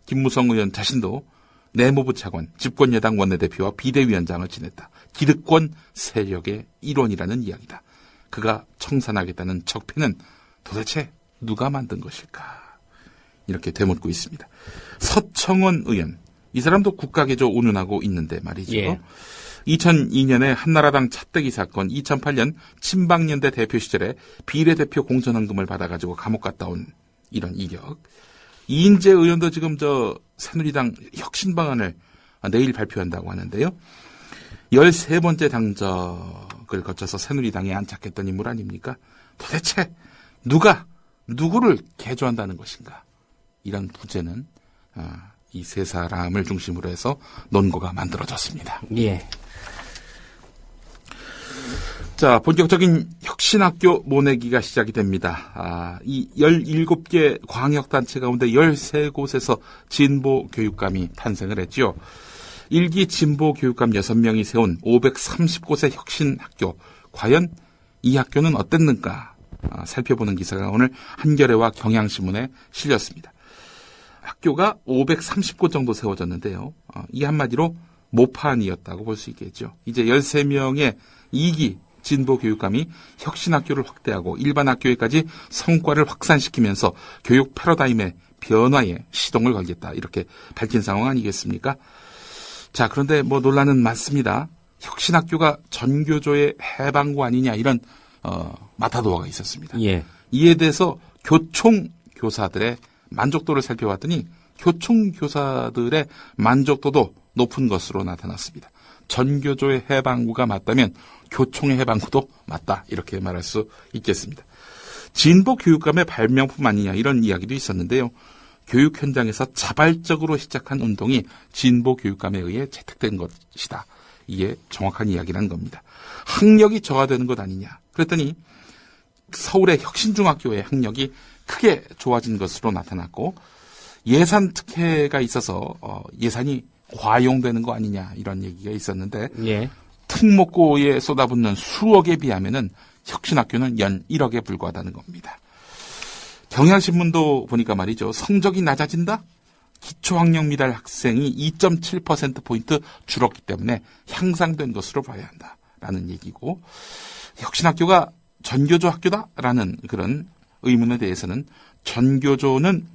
김무성 의원 자신도 내무부 차관, 집권여당 원내대표와 비대위원장을 지냈다. 기득권 세력의 일원이라는 이야기다. 그가 청산하겠다는 적폐는 도대체 누가 만든 것일까? 이렇게 되묻고 있습니다. 서청원 의원, 이 사람도 국가개조 운운하고 있는데 말이죠. 예. 2002년에 한나라당 차떼기 사건, 2008년 친박연대 대표 시절에 비례대표 공천헌금을 받아가지고 감옥 갔다 온 이런 이력. 이인재 의원도 지금 새누리당 혁신 방안을 내일 발표한다고 하는데요. 13번째 당적을 거쳐서 새누리당에 안착했던 인물 아닙니까? 도대체 누구를 개조한다는 것인가? 이런 부제는 이 세 사람을 중심으로 해서 논거가 만들어졌습니다. 예. 자, 본격적인 혁신학교 모내기가 시작이 됩니다. 이 17개 광역단체 가운데 13곳에서 진보교육감이 탄생을 했죠. 1기 진보교육감 6명이 세운 530곳의 혁신학교. 과연 이 학교는 어땠는가 살펴보는 기사가 오늘 한겨레와 경향신문에 실렸습니다. 학교가 530곳 정도 세워졌는데요. 이 한마디로 모판이었다고 볼 수 있겠죠. 이제 13명의 2기 진보교육감이 혁신학교를 확대하고 일반 학교에까지 성과를 확산시키면서 교육 패러다임의 변화에 시동을 걸겠다. 이렇게 밝힌 상황 아니겠습니까? 자, 그런데 논란은 많습니다. 혁신학교가 전교조의 해방구 아니냐 이런 마타도어가 있었습니다. 예. 이에 대해서 교총교사들의 만족도를 살펴봤더니 교총교사들의 만족도도 높은 것으로 나타났습니다. 전교조의 해방구가 맞다면 교총의 해방구도 맞다 이렇게 말할 수 있겠습니다. 진보교육감의 발명품 아니냐 이런 이야기도 있었는데요. 교육 현장에서 자발적으로 시작한 운동이 진보교육감에 의해 채택된 것이다. 이게 정확한 이야기라는 겁니다. 학력이 저하되는 것 아니냐. 그랬더니 서울의 혁신중학교의 학력이 크게 좋아진 것으로 나타났고 예산 특혜가 있어서 예산이 과용되는 거 아니냐 이런 얘기가 있었는데 예. 특목고에 쏟아붓는 수억에 비하면은 혁신학교는 연 1억에 불과하다는 겁니다. 경향신문도 보니까 말이죠. 성적이 낮아진다? 기초학력 미달 학생이 2.7%포인트 줄었기 때문에 향상된 것으로 봐야 한다라는 얘기고 혁신학교가 전교조 학교다라는 그런 의문에 대해서는 전교조는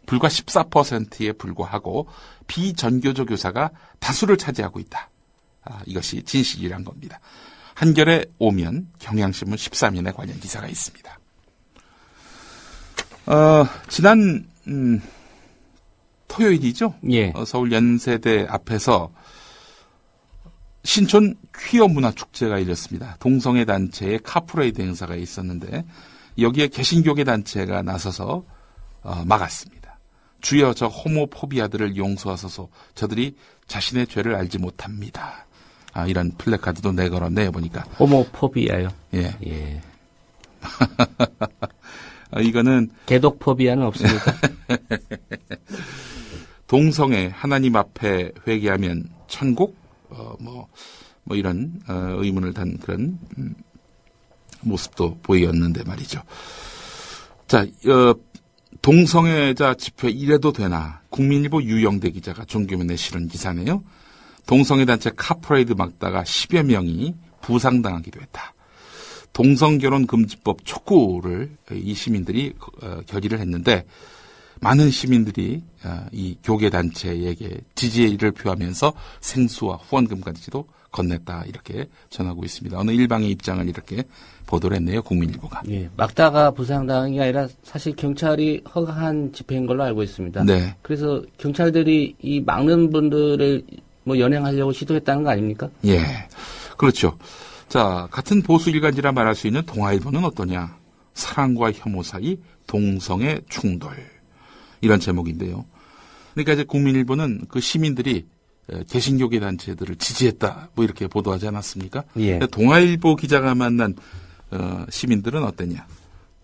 불과 14%에 불과하고 비전교조 교사가 다수를 차지하고 있다. 이것이 진실이란 겁니다. 한겨레 5면, 경향신문 13면에 관련 기사가 있습니다. 지난 토요일이죠. 예. 서울 연세대 앞에서 신촌 퀴어 문화 축제가 열렸습니다. 동성애 단체의 카프레이드 행사가 있었는데 여기에 개신교계 단체가 나서서 막았습니다. 주여 저 호모포비아들을 용서하소서 저들이 자신의 죄를 알지 못합니다. 이런 플래카드도 내걸었네요 보니까. 호모포비아요? 예. 예. 이거는 개독포비아는 없습니까? 동성애 하나님 앞에 회개하면 천국 이런 의문을 단 그런 모습도 보였는데 말이죠. 자, 동성애자 집회 이래도 되나? 국민일보 유영대 기자가 종교면에 실은 기사네요. 동성애 단체 카프레이드 막다가 10여 명이 부상당하기도 했다. 동성결혼 금지법 촉구를 이 시민들이 결의를 했는데 많은 시민들이 이 교계 단체에게 지지를 표하면서 생수와 후원금까지도 건넸다 이렇게 전하고 있습니다. 어느 일방의 입장을 이렇게 보도를 했네요. 국민일보가. 예, 막다가 부상당한 게 아니라 사실 경찰이 허가한 집회인 걸로 알고 있습니다. 네. 그래서 경찰들이 이 막는 분들을 연행하려고 시도했다는 거 아닙니까? 예, 그렇죠. 자, 같은 보수 일간지라 말할 수 있는 동아일보는 어떠냐? 사랑과 혐오 사이 동성애 충돌. 이런 제목인데요. 그러니까 이제 국민일보는 그 시민들이 개신교계 단체들을 지지했다. 이렇게 보도하지 않았습니까? 예. 동아일보 기자가 만난 시민들은 어떠냐?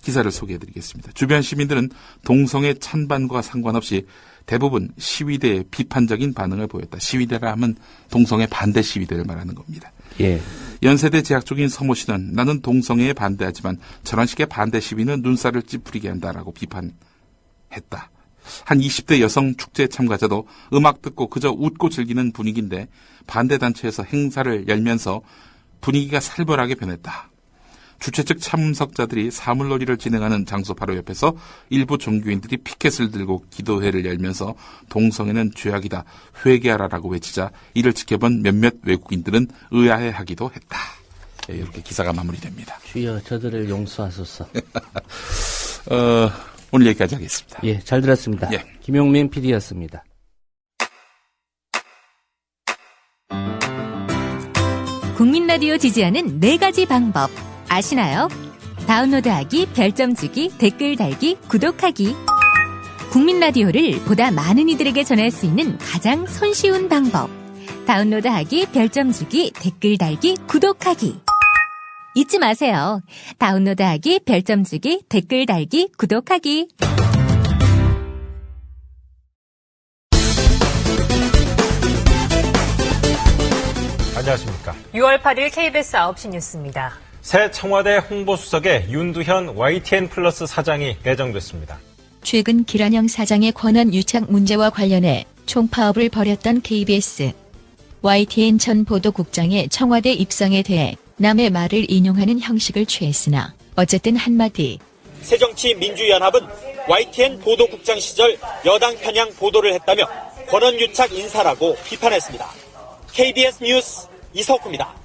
기사를 소개해드리겠습니다. 주변 시민들은 동성애 찬반과 상관없이 대부분 시위대에 비판적인 반응을 보였다. 시위대라 하면 동성애 반대 시위대를 말하는 겁니다. 예. 연세대 재학 중인 서모 씨는 나는 동성애에 반대하지만 저런 식의 반대 시위는 눈살을 찌푸리게 한다라고 비판했다. 한 20대 여성 축제 참가자도 음악 듣고 그저 웃고 즐기는 분위기인데 반대 단체에서 행사를 열면서 분위기가 살벌하게 변했다. 주최 측 참석자들이 사물놀이를 진행하는 장소 바로 옆에서 일부 종교인들이 피켓을 들고 기도회를 열면서 동성애는 죄악이다, 회개하라라고 외치자 이를 지켜본 몇몇 외국인들은 의아해하기도 했다. 예, 이렇게 기사가 마무리됩니다. 주여 저들을 용서하소서. 오늘 여기까지 하겠습니다. 예, 잘 들었습니다. 예. 김용민 PD였습니다. 국민 라디오 지지하는 4가지 방법 아시나요? 다운로드하기, 별점 주기, 댓글 달기, 구독하기. 국민 라디오를 보다 많은 이들에게 전할 수 있는 가장 손쉬운 방법. 다운로드하기, 별점 주기, 댓글 달기, 구독하기. 잊지 마세요. 다운로드하기, 별점 주기, 댓글 달기, 구독하기. 안녕하십니까. 6월 8일 KBS 9시 뉴스입니다. 새 청와대 홍보수석에 윤두현 YTN 플러스 사장이 내정됐습니다. 최근 기란영 사장의 권한 유착 문제와 관련해 총파업을 벌였던 KBS. YTN 전 보도국장의 청와대 입성에 대해 남의 말을 인용하는 형식을 취했으나 어쨌든 한마디. 새정치민주연합은 YTN 보도국장 시절 여당 편향 보도를 했다며 권한 유착 인사라고 비판했습니다. KBS 뉴스 이석구입니다.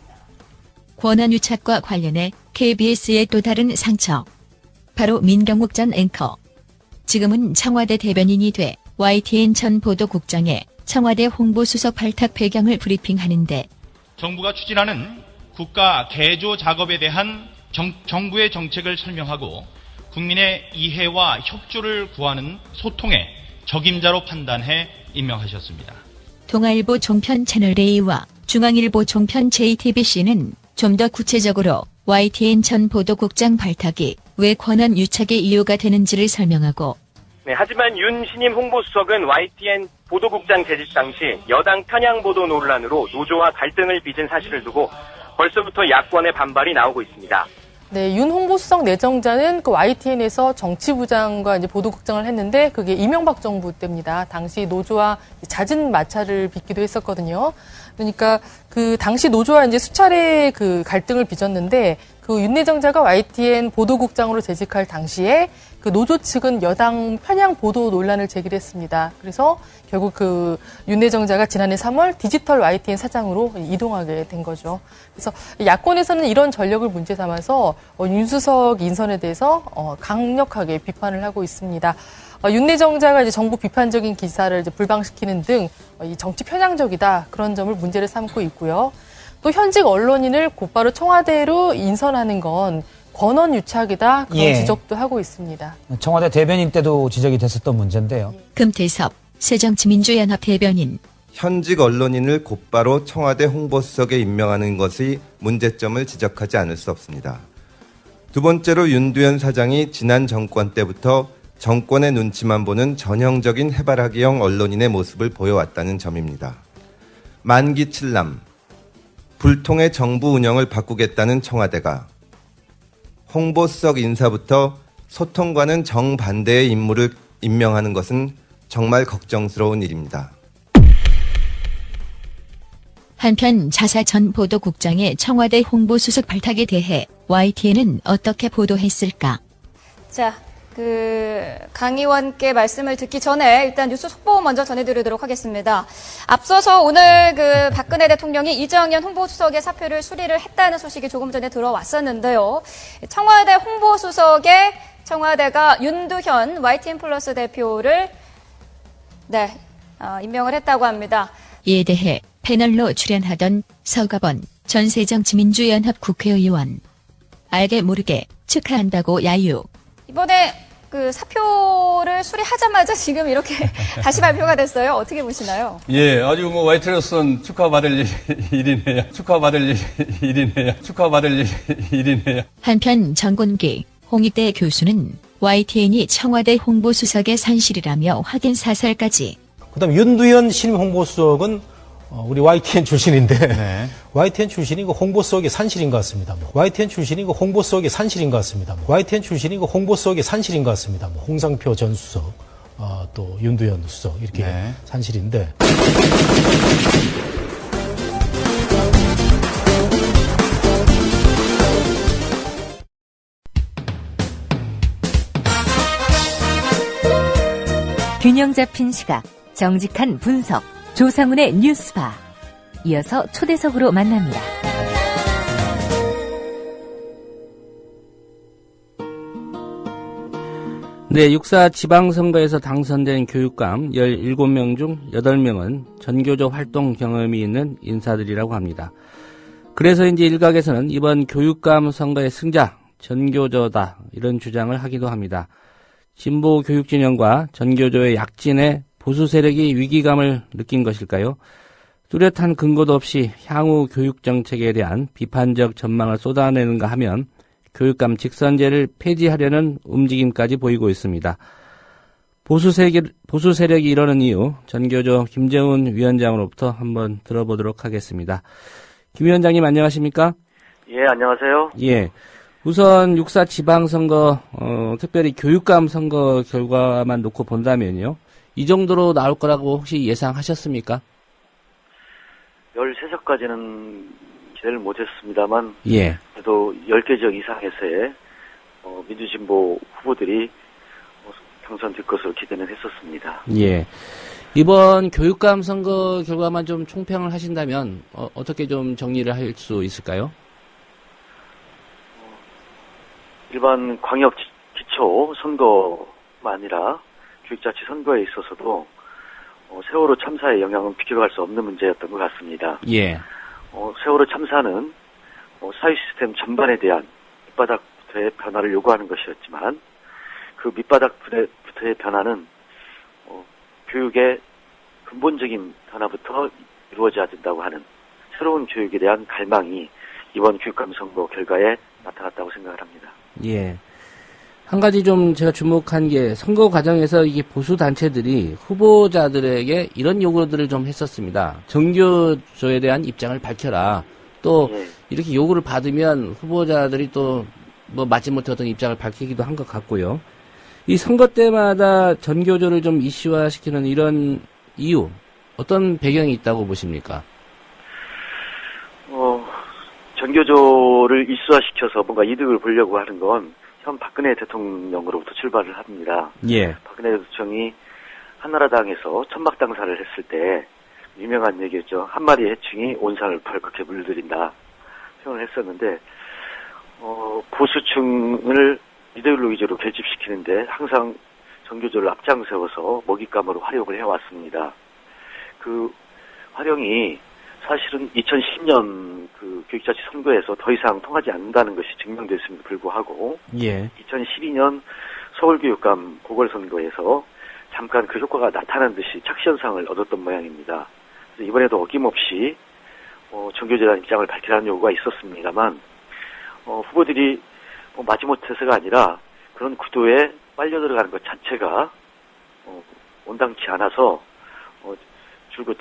권한 유착과 관련해 KBS의 또 다른 상처. 바로 민경욱 전 앵커. 지금은 청와대 대변인이 돼 YTN 전 보도국장의 청와대 홍보수석 발탁 배경을 브리핑하는데 정부가 추진하는 국가 개조 작업에 대한 정부의 정책을 설명하고 국민의 이해와 협조를 구하는 소통의 적임자로 판단해 임명하셨습니다. 동아일보 종편 채널A와 중앙일보 종편 JTBC는 좀 더 구체적으로 YTN 전 보도국장 발탁이 왜 권한 유착의 이유가 되는지를 설명하고 네, 하지만 윤 신임 홍보수석은 YTN 보도국장 재직 당시 여당 편향 보도 논란으로 노조와 갈등을 빚은 사실을 두고 벌써부터 야권의 반발이 나오고 있습니다. 네, 윤 홍보수석 내정자는 그 YTN에서 정치부장과 이제 보도국장을 했는데 그게 이명박 정부 때입니다. 당시 노조와 잦은 마찰을 빚기도 했었거든요. 그러니까 그 당시 노조와 이제 수차례 그 갈등을 빚었는데 그 윤 내정자가 YTN 보도국장으로 재직할 당시에 그 노조 측은 여당 편향 보도 논란을 제기했습니다. 그래서 결국 그 윤 내정자가 지난해 3월 디지털 YTN 사장으로 이동하게 된 거죠. 그래서 야권에서는 이런 전력을 문제 삼아서 윤수석 인선에 대해서 강력하게 비판을 하고 있습니다. 윤 내정자가 이제 정부 비판적인 기사를 이제 불방시키는 등 이 정치 편향적이다 그런 점을 문제를 삼고 있고요. 또 현직 언론인을 곧바로 청와대로 인선하는 건 권한 유착이다 그런 지적도 하고 있습니다. 청와대 대변인 때도 지적이 됐었던 문제인데요. 금태섭 새정치민주연합 대변인. 현직 언론인을 곧바로 청와대 홍보수석에 임명하는 것이 문제점을 지적하지 않을 수 없습니다. 두 번째로 윤두현 사장이 지난 정권 때부터 정권의 눈치만 보는 전형적인 해바라기형 언론인의 모습을 보여왔다는 점입니다. 만기 칠남, 불통의 정부 운영을 바꾸겠다는 청와대가 홍보수석 인사부터 소통과는 정반대의 인물을 임명하는 것은 정말 걱정스러운 일입니다. 한편 자사 전 보도국장의 청와대 홍보수석 발탁에 대해 YTN은 어떻게 보도했을까? 자, 강 의원께 말씀을 듣기 전에 일단 뉴스 속보 먼저 전해드리도록 하겠습니다. 앞서서 오늘 박근혜 대통령이 이정현 홍보수석의 사표를 수리를 했다는 소식이 조금 전에 들어왔었는데요. 청와대 홍보수석에 청와대가 윤두현 YTN 플러스 대표를 임명을 했다고 합니다. 이에 대해 패널로 출연하던 서가번 전 새정치민주연합 국회의원. 알게 모르게 축하한다고 야유. 이번에 사표를 수리하자마자 지금 이렇게 다시 발표가 됐어요. 어떻게 보시나요? 예, 아주 YTN으로서는 축하받을 일이네요. 축하받을 일이네요. 축하받을 일이네요. 한편 정곤기 홍익대 교수는 YTN이 청와대 홍보수석의 산실이라며 확인 사설까지. 그다음 윤두현 신임 홍보수석은 우리 YTN 출신인데 YTN 출신이 홍보수석의 산실인 것 같습니다. YTN 출신이 홍보수석의 산실인 것 같습니다. YTN 출신이 홍보수석의 산실인 것 같습니다. 홍상표 전 수석, 또 윤두현 수석 이렇게 산실인데. 균형 잡힌 시각, 정직한 분석, 조상훈의 뉴스바. 이어서 초대석으로 만납니다. 네, 6.4 지방선거에서 당선된 교육감 17명 중 8명은 전교조 활동 경험이 있는 인사들이라고 합니다. 그래서 이제 일각에서는 이번 교육감 선거의 승자, 전교조다, 이런 주장을 하기도 합니다. 진보 교육진영과 전교조의 약진에 보수 세력이 위기감을 느낀 것일까요? 뚜렷한 근거도 없이 향후 교육정책에 대한 비판적 전망을 쏟아내는가 하면 교육감 직선제를 폐지하려는 움직임까지 보이고 있습니다. 보수 세력이 이러는 이유, 전교조 김재훈 위원장으로부터 한번 들어보도록 하겠습니다. 김 위원장님 안녕하십니까? 예, 안녕하세요. 예. 우선 6.4 지방선거, 특별히 교육감 선거 결과만 놓고 본다면요. 이 정도로 나올 거라고 혹시 예상하셨습니까? 13석까지는 기대를 못했습니다만, 예. 그래도 10개 지역 이상에서의 민주진보 후보들이 당선될 것으로 기대는 했었습니다. 예. 이번 교육감 선거 결과만 좀 총평을 하신다면 어떻게 좀 정리를 할 수 있을까요? 일반 광역 기초 선거만 아니라 교육자치 선거에 있어서도 세월호 참사의 영향은 비껴갈 수 없는 문제였던 것 같습니다. 예. 세월호 참사는 사회 시스템 전반에 대한 밑바닥부터의 변화를 요구하는 것이었지만 그 밑바닥부터의 변화는 교육의 근본적인 변화부터 이루어져야 된다고 하는 새로운 교육에 대한 갈망이 이번 교육감 선거 결과에 나타났다고 생각을 합니다. 예. 한 가지 좀 제가 주목한 게 선거 과정에서 이게 보수 단체들이 후보자들에게 이런 요구들을 좀 했었습니다. 전교조에 대한 입장을 밝혀라. 또 이렇게 요구를 받으면 후보자들이 또 뭐 맞지 못했던 입장을 밝히기도 한 것 같고요. 이 선거 때마다 전교조를 좀 이슈화시키는 이런 이유, 어떤 배경이 있다고 보십니까? 전교조를 이슈화시켜서 뭔가 이득을 보려고 하는 건 현 박근혜 대통령으로부터 출발을 합니다. 예. 박근혜 대통령이 한나라당에서 천막당사를 했을 때 유명한 얘기였죠. 한 마리 해충이 온 산을 벌겋게 물들인다 표현을 했었는데 보수층을 이데올로기적으로 결집시키는데 항상 전교조를 앞장세워서 먹잇감으로 활용을 해왔습니다. 그 활용이 사실은 2010년 그 교육자치 선거에서 더 이상 통하지 않는다는 것이 증명됐음에도 불구하고 예. 2012년 서울교육감 보궐선거에서 잠깐 그 효과가 나타난 듯이 착시현상을 얻었던 모양입니다. 그래서 이번에도 어김없이 전교조에 대한 입장을 밝히라는 요구가 있었습니다만 후보들이 마지못해서가 아니라 그런 구도에 빨려 들어가는 것 자체가 온당치 않아서 줄곧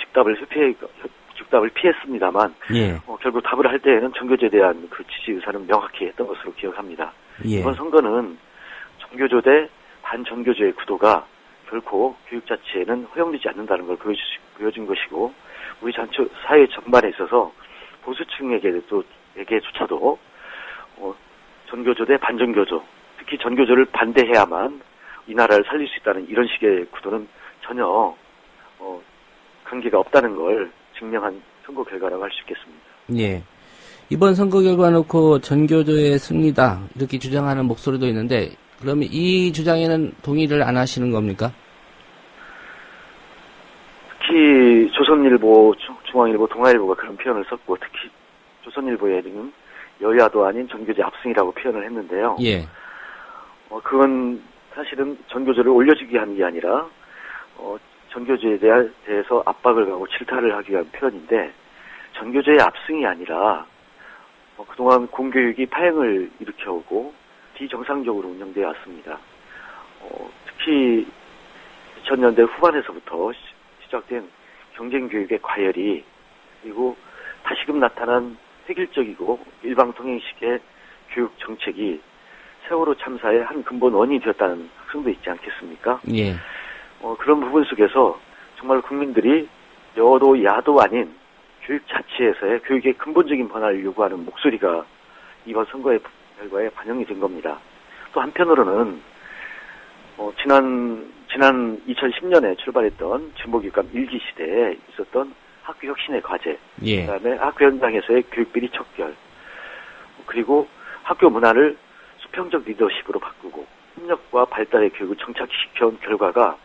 즉답을 피했습니다만 예. 결국 답을 할 때에는 전교조에 대한 그 지지 의사는 명확히 했던 것으로 기억합니다. 예. 이번 선거는 전교조 대 반전교조의 구도가 결코 교육 자체에는 허용되지 않는다는 걸 보여준 것이고 우리 사회 전반에 있어서 보수층에게조차도 전교조 대 반전교조, 특히 전교조를 반대해야만 이 나라를 살릴 수 있다는 이런 식의 구도는 전혀 관계가 없다는 걸 증명한 선거 결과라고 할 수 있겠습니다. 예. 이번 선거 결과 놓고 전교조의 승리다 이렇게 주장하는 목소리도 있는데 그러면 이 주장에는 동의를 안 하시는 겁니까? 특히 조선일보, 중앙일보, 동아일보가 그런 표현을 썼고 특히 조선일보에는 여야도 아닌 전교조 압승이라고 표현을 했는데요. 예. 그건 사실은 전교조를 올려주기 위한 게 아니라 전교조에 대해서 압박을 가고 질타를 하기 위한 표현인데 전교조의 압승이 아니라 그동안 공교육이 파행을 일으켜오고 비정상적으로 운영되어 왔습니다. 특히 2000년대 후반에서부터 시작된 경쟁교육의 과열이 그리고 다시금 나타난 획일적이고 일방통행식의 교육 정책이 세월호 참사의 한 근본 원인이 되었다는 학생도 있지 않겠습니까? 예. 그런 부분 속에서 정말 국민들이 여도 야도 아닌 교육 자체에서의 교육의 근본적인 변화를 요구하는 목소리가 이번 선거의 결과에 반영이 된 겁니다. 또 한편으로는 지난 지난 2010년에 출발했던 진보교육감 일기 시대에 있었던 학교 혁신의 과제, 예. 그다음에 학교 현장에서의 교육비리 척결, 그리고 학교 문화를 수평적 리더십으로 바꾸고 협력과 발달의 교육을 정착시켜온 결과가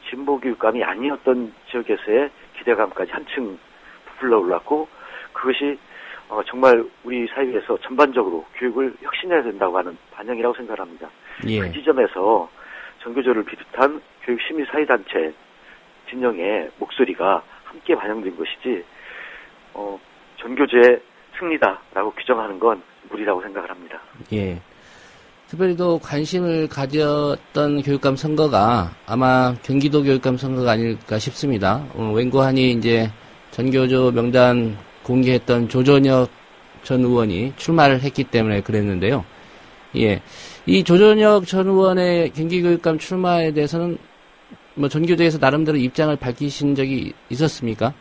진보교육감이 아니었던 지역에서의 기대감까지 한층 부풀러 올랐고, 그것이 정말 우리 사회에서 전반적으로 교육을 혁신해야 된다고 하는 반영이라고 생각합니다. 예. 그 지점에서 전교조를 비롯한 교육시민사회단체 진영의 목소리가 함께 반영된 것이지 전교조의 승리다라고 규정하는 건 무리라고 생각을 합니다. 예. 특별히 또 관심을 가졌던 교육감 선거가 아마 경기도 교육감 선거가 아닐까 싶습니다. 웬고하니 이제 전교조 명단 공개했던 조전혁 전 의원이 출마를 했기 때문에 그랬는데요. 예. 이 조전혁 전 의원의 경기교육감 출마에 대해서는 뭐 전교조에서 나름대로 입장을 밝히신 적이 있었습니까?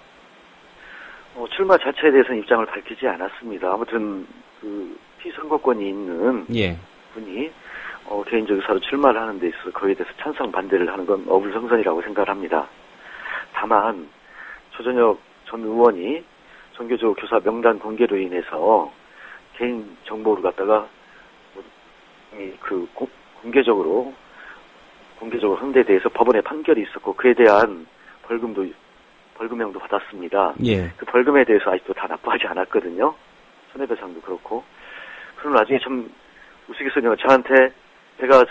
출마 자체에 대해서는 입장을 밝히지 않았습니다. 아무튼 그 피선거권이 있는 예. 분이 개인적 의사로 출마를 하는 데 있어서 거기에 대해서 찬성 반대를 하는 건 어불성설이라고 생각을 합니다. 다만 조전혁 전 의원이 전교조 교사 명단 공개로 인해서 개인 정보를 갖다가 공개적으로 상대에 대해서 법원의 판결이 있었고 그에 대한 벌금형도 받았습니다. 예. 그 벌금에 대해서 아직도 다 납부하지 않았거든요. 손해배상도 그렇고. 그럼 나중에 좀 우스갯소리가 저한테 제가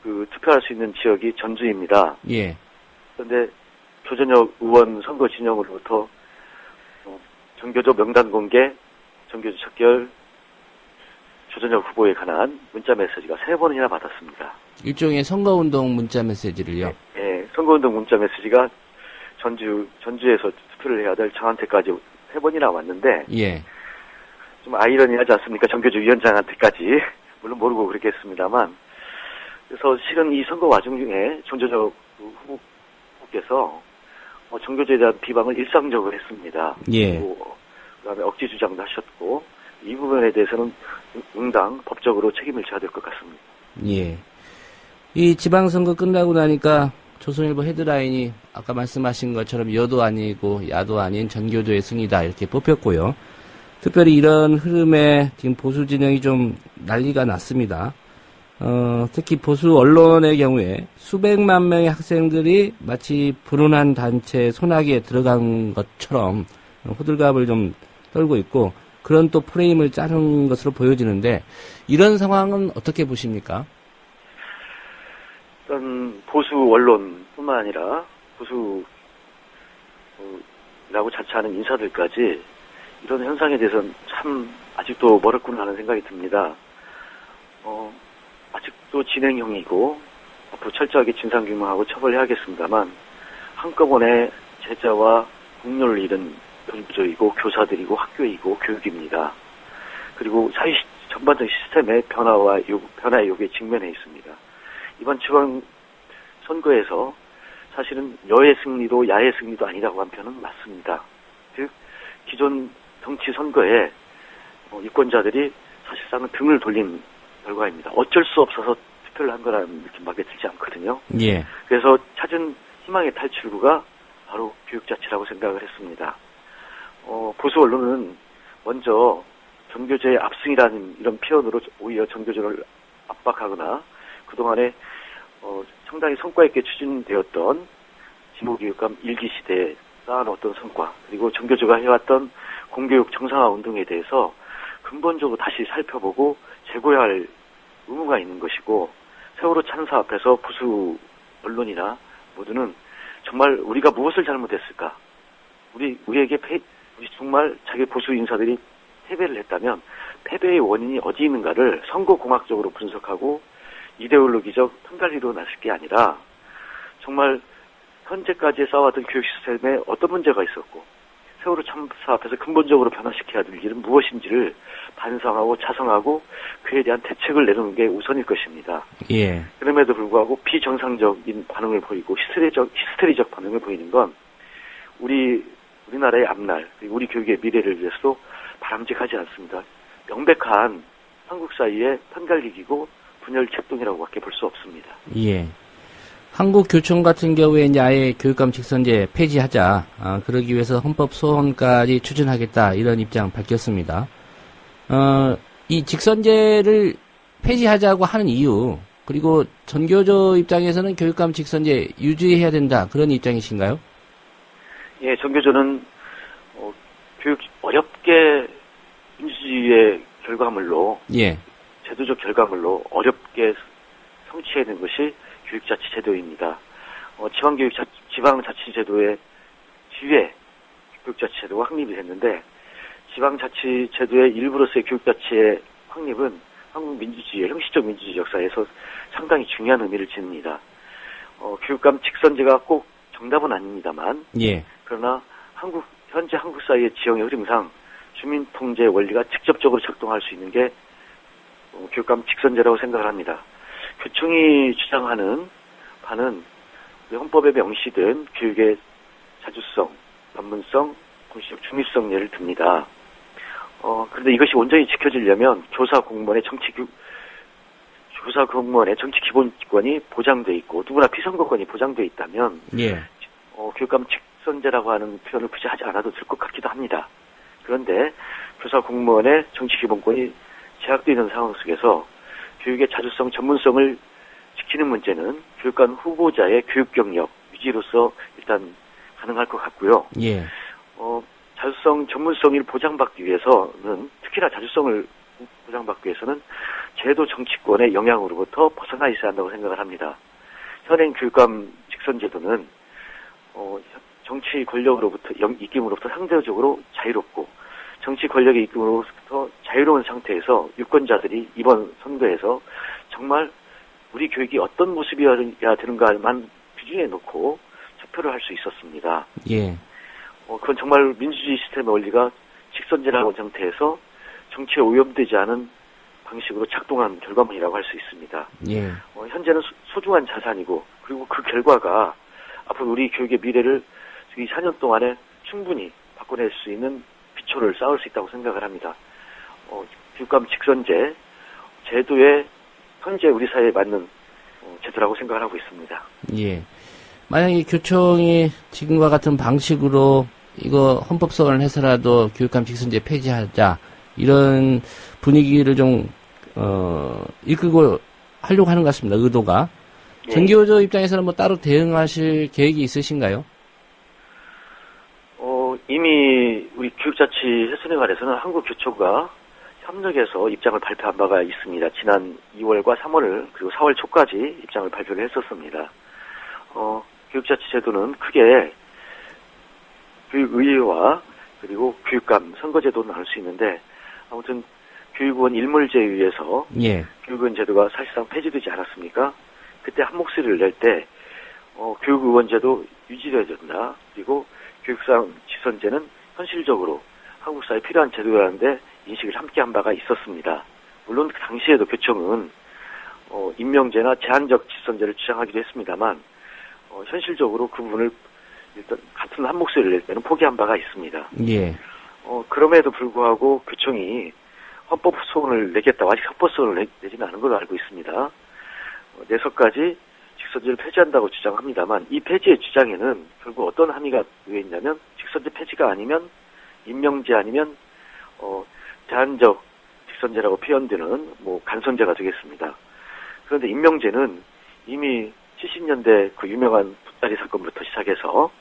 투표할 수 있는 지역이 전주입니다. 예. 그런데 조전혁 의원 선거 진영으로부터 전교조 명단 공개, 전교조 척결, 조전혁 후보에 관한 문자 메시지가 3번이나 받았습니다. 일종의 선거운동 문자 메시지를요? 네, 선거운동 문자 메시지가 전주에서 투표를 해야 될 저한테까지 3번이나 왔는데, 예. 좀 아이러니하지 않습니까? 전교조 위원장한테까지. 물론 모르고 그랬겠습니다만. 그래서 실은 이 선거 와중 중에 전조적 후보께서 전교조에 대한 비방을 일상적으로 했습니다. 예. 그다음에 억지 주장도 하셨고, 이 부분에 대해서는 응당 법적으로 책임을 져야 될 것 같습니다. 예. 이 지방선거 끝나고 나니까 조선일보 헤드라인이 아까 말씀하신 것처럼 여도 아니고 야도 아닌 전교조의 승리다 이렇게 뽑혔고요. 특별히 이런 흐름에 지금 보수 진영이 좀 난리가 났습니다. 특히 보수 언론의 경우에 수백만 명의 학생들이 마치 불운한 단체 소나기에 들어간 것처럼 호들갑을 좀 떨고 있고 그런 또 프레임을 짜는 것으로 보여지는데 이런 상황은 어떻게 보십니까? 일단 보수 언론뿐만 아니라 보수라고 자처하는 인사들까지 이런 현상에 대해서는 참 아직도 멀었구나 하는 생각이 듭니다. 아직도 진행형이고 앞으로 철저하게 진상규명하고 처벌해야겠습니다만 한꺼번에 제자와 국료를 잃은 교구조이고 교사들이고 학교이고 교육입니다. 그리고 사회 전반적 시스템의 변화의 요구에 직면해 있습니다. 이번 지방 선거에서 사실은 여의 승리도 야의 승리도 아니라고 한 편은 맞습니다. 즉 기존 정치 선거에 유권자들이 사실상은 등을 돌린 결과입니다. 어쩔 수 없어서 투표를 한 거라는 느낌밖에 들지 않거든요. 예. 그래서 찾은 희망의 탈출구가 바로 교육자치라고 생각을 했습니다. 보수 언론은 먼저 전교조의 압승이라는 이런 표현으로 오히려 전교조를 압박하거나 그동안에 상당히 성과 있게 추진되었던 진보교육감 일기 시대에 쌓아놓았던 성과 그리고 전교조가 해왔던 공교육 정상화 운동에 대해서 근본적으로 다시 살펴보고 재고해야 할 의무가 있는 것이고 세월호 참사 앞에서 보수 언론이나 모두는 정말 우리가 무엇을 잘못했을까? 우리에게 정말 자기 보수 인사들이 패배를 했다면 패배의 원인이 어디 있는가를 선거공학적으로 분석하고 이데올로기적 편갈리로 나설 게 아니라 정말 현재까지 쌓아왔던 교육 시스템에 어떤 문제가 있었고 세월호 참사 앞에서 근본적으로 변화시켜야 될 일은 무엇인지를 반성하고 자성하고 그에 대한 대책을 내놓는 게 우선일 것입니다. 예. 그럼에도 불구하고 비정상적인 반응을 보이고 히스테리적 반응을 보이는 건 우리나라의 앞날 그리고 우리 교육의 미래를 위해서도 바람직하지 않습니다. 명백한 한국 사이의 편갈리기고 분열 책동이라고밖에 볼 수 없습니다. 예. 한국교총 같은 경우에 이제 아예 교육감 직선제 폐지하자, 그러기 위해서 헌법 소원까지 추진하겠다, 이런 입장 밝혔습니다. 이 직선제를 폐지하자고 하는 이유, 그리고 전교조 입장에서는 교육감 직선제 유지해야 된다, 그런 입장이신가요? 예, 전교조는 교육 어렵게 민주주의의 결과물로, 예, 제도적 결과물로 어렵게 성취해낸 것이 교육자치제도입니다. 지방자치제도의 뒤에 교육자치제도가 확립이 됐는데, 지방자치제도의 일부로서의 교육자치의 확립은 한국 민주주의의 형식적 민주주의 역사에서 상당히 중요한 의미를 지닙니다. 교육감 직선제가 꼭 정답은 아닙니다만, 예, 그러나 현재 한국 사회의 지형의 흐름상 주민 통제 원리가 직접적으로 작동할 수 있는 게 교육감 직선제라고 생각을 합니다. 교총이 주장하는 바는 헌법에 명시된 교육의 자주성, 전문성, 공식적 중립성례를 듭니다. 그런데 이것이 온전히 지켜지려면 교사 공무원의 정치 기본권이 보장돼 있고 누구나 피선거권이 보장돼 있다면, 예, 교육감 직선제라고 하는 표현을 굳이 하지 않아도 될 것 같기도 합니다. 그런데 교사 공무원의 정치 기본권이 제약되어 있는 상황 속에서 교육의 자주성, 전문성을 지키는 문제는 교육감 후보자의 교육 경력 유지로서 일단 가능할 것 같고요. 예, 자주성, 전문성을 보장받기 위해서는, 특히나 자주성을 보장받기 위해서는 제도 정치권의 영향으로부터 벗어나 있어야 한다고 생각을 합니다. 현행 교육감 직선제도는 정치 권력으로부터 이김으로부터 상대적으로 자유롭고, 정치 권력의 이낌으로부터 자유로운 상태에서 유권자들이 이번 선거에서 정말 우리 교육이 어떤 모습이어야 되는가만 기준에 놓고 투표를 할 수 있었습니다. 예. 그건 정말 민주주의 시스템의 원리가 직선제라는 상태에서 정치에 오염되지 않은 방식으로 작동한 결과물이라고 할 수 있습니다. 예. 현재는 소중한 자산이고, 그리고 그 결과가 앞으로 우리 교육의 미래를 이 4년 동안에 충분히 바꿔낼 수 있는 기초를 쌓을 수 있다고 생각을 합니다. 교육감 직선제 제도에 현재 우리 사회에 맞는 제도라고 생각을 하고 있습니다. 예. 만약에 교총이 지금과 같은 방식으로 이거 헌법소원을 해서라도 교육감 직선제 폐지하자, 이런 분위기를 좀 이끌고 하려고 하는 것 같습니다. 의도가. 예. 전교조 입장에서는 뭐 따로 대응하실 계획이 있으신가요? 이미 우리 교육자치 훼손에 관해서는 한국교총과 협력해서 입장을 발표한 바가 있습니다. 지난 2월과 3월 그리고 4월 초까지 입장을 발표를 했었습니다. 교육자치 제도는 크게 교육의회와 그리고 교육감 선거제도는 나눌 수 있는데, 아무튼 교육원 일몰제에 의해서, 예, 교육원 제도가 사실상 폐지되지 않았습니까? 그때 한 목소리를 낼 때 교육의원제도 유지되어야 된다. 그리고 교육상 직선제는 현실적으로 한국 사회에 필요한 제도라는데 인식을 함께 한 바가 있었습니다. 물론 그 당시에도 교총은 임명제나 제한적 직선제를 주장하기도 했습니다만, 현실적으로 그 부분을 일단 같은 한 목소리를 낼 때는 포기한 바가 있습니다. 예. 그럼에도 불구하고 교총이 헌법 소원을 내겠다고, 아직 헌법 소원을 내지는 않은 걸로 알고 있습니다. 내석까지 직선제를 폐지한다고 주장합니다만, 이 폐지의 주장에는 결국 어떤 함의가 놓여 있냐면, 직선제 폐지가 아니면 임명제 아니면 제한적 직선제라고 표현되는 간선제가 되겠습니다. 그런데 임명제는 이미 70년대 그 유명한 붓다리 사건부터 시작해서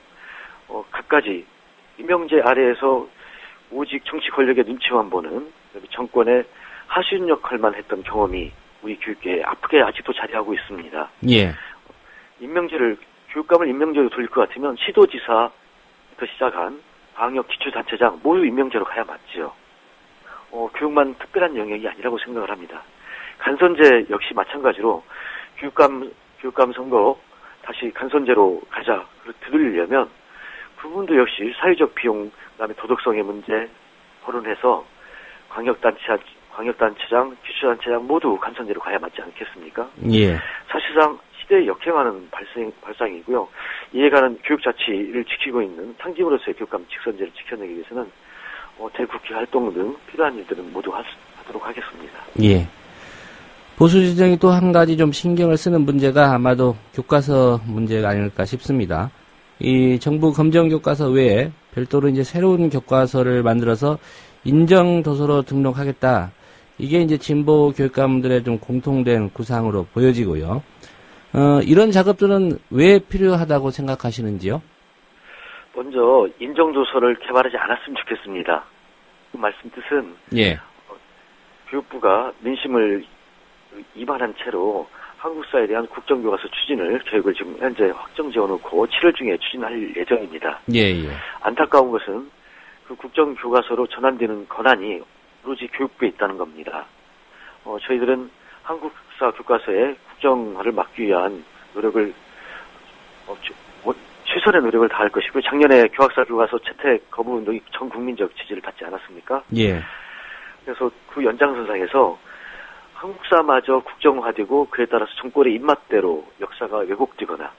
갖가지 임명제 아래에서 오직 정치 권력의 눈치만 보는 정권의 하수인 역할만 했던 경험이 우리 교육계에 아프게 아직도 자리하고 있습니다. 예. 교육감을 임명제로 돌릴 것 같으면 시도지사부터 시작한 방역 기초단체장 모두 임명제로 가야 맞지요. 교육만 특별한 영역이 아니라고 생각을 합니다. 간선제 역시 마찬가지로 교육감 선거 다시 간선제로 가자 되돌리려면 그 부분도 역시 사회적 비용, 그다음에 도덕성의 문제 거론해서 광역단체장, 기초단체장 모두 간선제로 가야 맞지 않겠습니까? 예. 사실상 시대에 역행하는 발상이고요. 이에 관한 교육자치를 지키고 있는 상징으로서의 교육감 직선제를 지켜내기 위해서는 대국회 활동 등 필요한 일들은 모두 하도록 하겠습니다. 예. 보수진영이 또 한 가지 좀 신경을 쓰는 문제가 아마도 교과서 문제가 아닐까 싶습니다. 이 정부 검정 교과서 외에 별도로 이제 새로운 교과서를 만들어서 인정 도서로 등록하겠다. 이게 이제 진보 교육감들의 좀 공통된 구상으로 보여지고요. 이런 작업들은 왜 필요하다고 생각하시는지요? 먼저 인정 도서를 개발하지 않았으면 좋겠습니다. 그 말씀 뜻은 예. 교육부가 민심을 이반한 채로 한국사에 대한 국정교과서 추진을 계획을 지금 현재 확정 지어놓고 7월 중에 추진할 예정입니다. 예. 안타까운 것은 그 국정교과서로 전환되는 권한이 오로지 교육부에 있다는 겁니다. 저희들은 한국사 교과서의 국정화를 막기 위한 노력을 최선의 노력을 다할 것이고 작년에 교학사 교과서 채택 거부 운동이 전 국민적 지지를 받지 않았습니까? 예. 그래서 그 연장선상에서 한국사마저 국정화되고 그에 따라서 정권의 입맛대로 역사가 왜곡되거나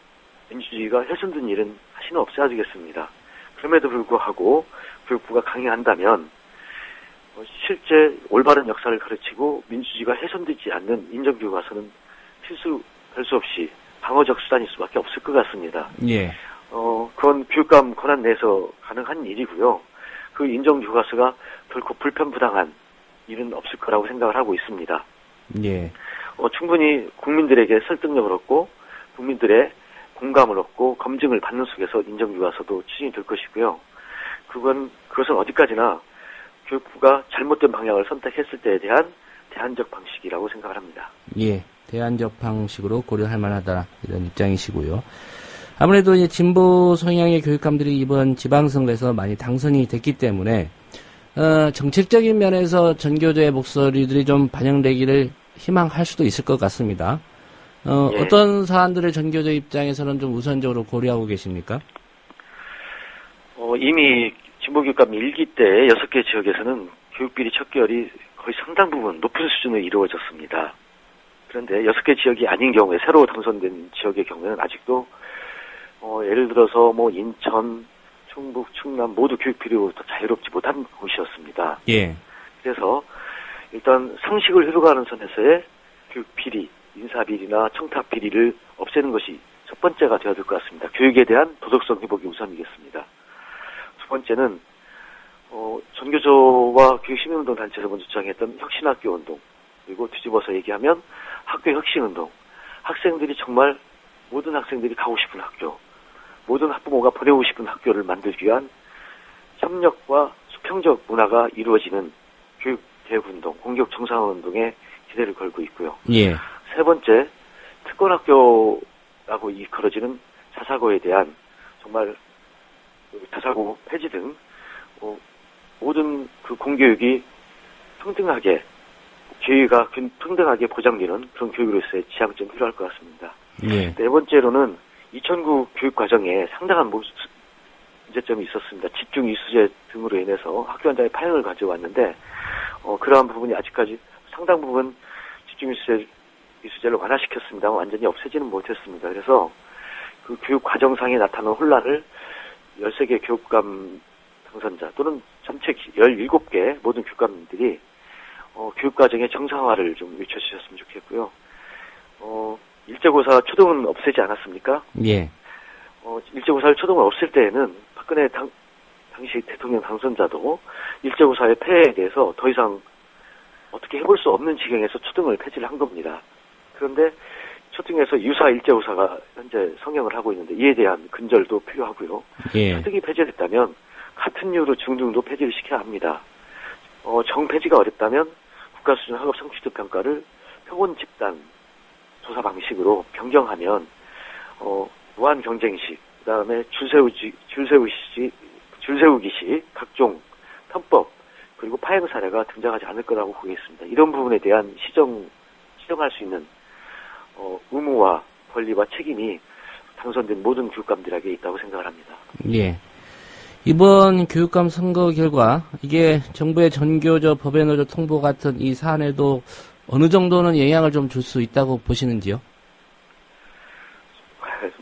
민주주의가 훼손된 일은 다시는 없어야 되겠습니다. 그럼에도 불구하고 교육부가 강행한다면 실제 올바른 역사를 가르치고 민주주의가 훼손되지 않는 인정교과서는 별수 없이 방어적 수단일 수밖에 없을 것 같습니다. 예. 그건 교육감 권한 내에서 가능한 일이고요. 그 인정교과서가 결코 불편부당한 일은 없을 거라고 생각을 하고 있습니다. 예. 충분히 국민들에게 설득력을 얻고 국민들의 공감을 얻고 검증을 받는 속에서 인정교과서도 추진이 될 것이고요. 그것은 어디까지나 교육부가 잘못된 방향을 선택했을 때에 대한 대안적 방식이라고 생각을 합니다. 예. 대안적 방식으로 고려할 만하다. 이런 입장이시고요. 아무래도 이제 진보 성향의 교육감들이 이번 지방선거에서 많이 당선이 됐기 때문에 정책적인 면에서 전교조의 목소리들이 좀 반영되기를 희망할 수도 있을 것 같습니다. 예. 어떤 사안들을 전교조 입장에서는 좀 우선적으로 고려하고 계십니까? 이미 진보교육감 1기 때 6개 지역에서는 교육비리 척결이 거의 상당 부분 높은 수준으로 이루어졌습니다. 그런데 6개 지역이 아닌 경우에 새로 당선된 지역의 경우에는 아직도 예를 들어서 인천, 충북, 충남 모두 교육비리로부터 자유롭지 못한 곳이었습니다. 예. 그래서 일단 상식을 흐려가는 선에서의 교육비리, 인사비리나 청탁비리를 없애는 것이 첫 번째가 되어야 될 것 같습니다. 교육에 대한 도덕성 회복이 우선이겠습니다. 두 번째는 전교조와 교육시민운동 단체에서 먼저 주장했던 혁신학교 운동, 그리고 뒤집어서 얘기하면 학교 혁신운동, 학생들이 정말 모든 학생들이 가고 싶은 학교, 모든 학부모가 보내고 싶은 학교를 만들기 위한 협력과 수평적 문화가 이루어지는 교육개혁운동, 공교육 정상화운동에 기대를 걸고 있고요. 예. 세 번째, 특권학교라고 일컬어지는 자사고에 대한 정말 자사고 폐지 등 모든 그 공교육이 평등하게 기회가 평등하게 보장되는 그런 교육으로서의 지향점이 필요할 것 같습니다. 예. 네 번째로는 2009 교육과정에 상당한 문제점이 있었습니다. 집중 이수제 등으로 인해서 학교 현장에 파행을 가져왔는데 그러한 부분이 아직까지 상당 부분 집중 이수제를 완화시켰습니다. 완전히 없애지는 못했습니다. 그래서 그 교육과정상에 나타난 혼란을 13개 교육감 당선자 또는 전체 17개 모든 교육감들이 교육과정의 정상화를 좀 외쳐주셨으면 좋겠고요. 일제고사 초등은 없애지 않았습니까? 예. 일제고사를 초등을 없앨 때에는 박근혜 당시 대통령 당선자도 일제고사의 폐해에 대해서 더 이상 어떻게 해볼 수 없는 지경에서 초등을 폐지를 한 겁니다. 그런데 초등에서 유사 일제고사가 현재 성행을 하고 있는데 이에 대한 근절도 필요하고요. 예. 초등이 폐지됐다면 같은 이유로 중등도 폐지를 시켜야 합니다. 정폐지가 어렵다면 국가수준 학업 성취도 평가를 표본 집단 조사 방식으로 변경하면 무한 경쟁식, 그다음에 줄세우기식 각종 편법 그리고 파행 사례가 등장하지 않을 거라고 보겠습니다. 이런 부분에 대한 시정할 수 있는 의무와 권리와 책임이 당선된 모든 교육감들에게 있다고 생각을 합니다. 예. 이번 교육감 선거 결과 이게 정부의 전교조 법의 노조 통보 같은 이 사안에도 어느 정도는 영향을 좀 줄 수 있다고 보시는지요?